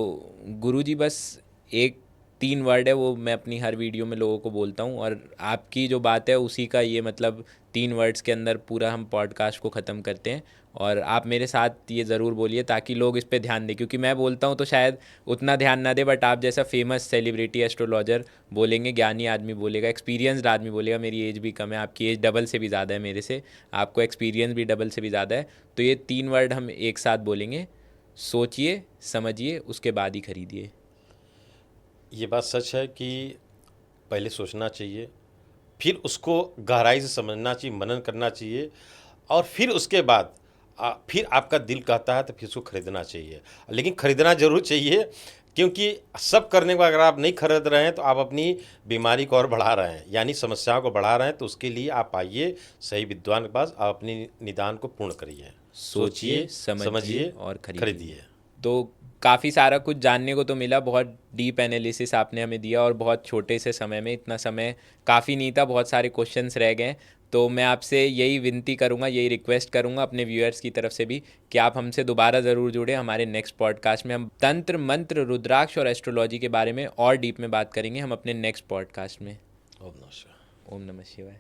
गुरुजी बस एक 3 वर्ड है, वो मैं अपनी हर वीडियो में लोगों को बोलता हूँ, और आपकी जो बात है उसी का ये मतलब 3 वर्ड्स के अंदर पूरा हम पॉडकास्ट को ख़त्म करते हैं। और आप मेरे साथ ये ज़रूर बोलिए ताकि लोग इस पे ध्यान दें, क्योंकि मैं बोलता हूँ तो शायद उतना ध्यान ना दे, बट आप जैसा फेमस सेलिब्रिटी एस्ट्रोलॉजर बोलेंगे, ज्ञानी आदमी बोलेगा, एक्सपीरियंसड आदमी बोलेगा। मेरी एज भी कम है, आपकी एज डबल से भी ज़्यादा है मेरे से, आपको एक्सपीरियंस भी डबल से भी ज़्यादा है, तो ये 3 वर्ड हम एक साथ बोलेंगे, सोचिए, समझिए, उसके बाद ही खरीदिए। ये बात सच है कि पहले सोचना चाहिए, फिर उसको गहराई से समझना चाहिए, मनन करना चाहिए, और फिर उसके बाद फिर आपका दिल कहता है तो फिर उसको खरीदना चाहिए। लेकिन खरीदना जरूर चाहिए, क्योंकि सब करने को अगर आप नहीं खरीद रहे हैं तो आप अपनी बीमारी को और बढ़ा रहे हैं, यानी समस्याओं को बढ़ा रहे हैं। तो उसके लिए आप आइए सही विद्वान के पास, आप अपनी निदान को पूर्ण करिए, सोचिए, समझिए और खरीदिए। तो काफ़ी सारा कुछ जानने को तो मिला, बहुत डीप एनालिसिस आपने हमें दिया, और बहुत छोटे से समय में, इतना समय काफ़ी नहीं था, बहुत सारे क्वेश्चंस रह गए। तो मैं आपसे यही विनती करूंगा, यही रिक्वेस्ट करूंगा अपने व्यूअर्स की तरफ से भी कि आप हमसे दोबारा ज़रूर जुड़े। हमारे नेक्स्ट पॉडकास्ट में हम तंत्र, मंत्र, रुद्राक्ष और एस्ट्रोलॉजी के बारे में और डीप में बात करेंगे हम अपने नेक्स्ट पॉडकास्ट में। ओम नमः शिवाय। ओम नमः शिवाय।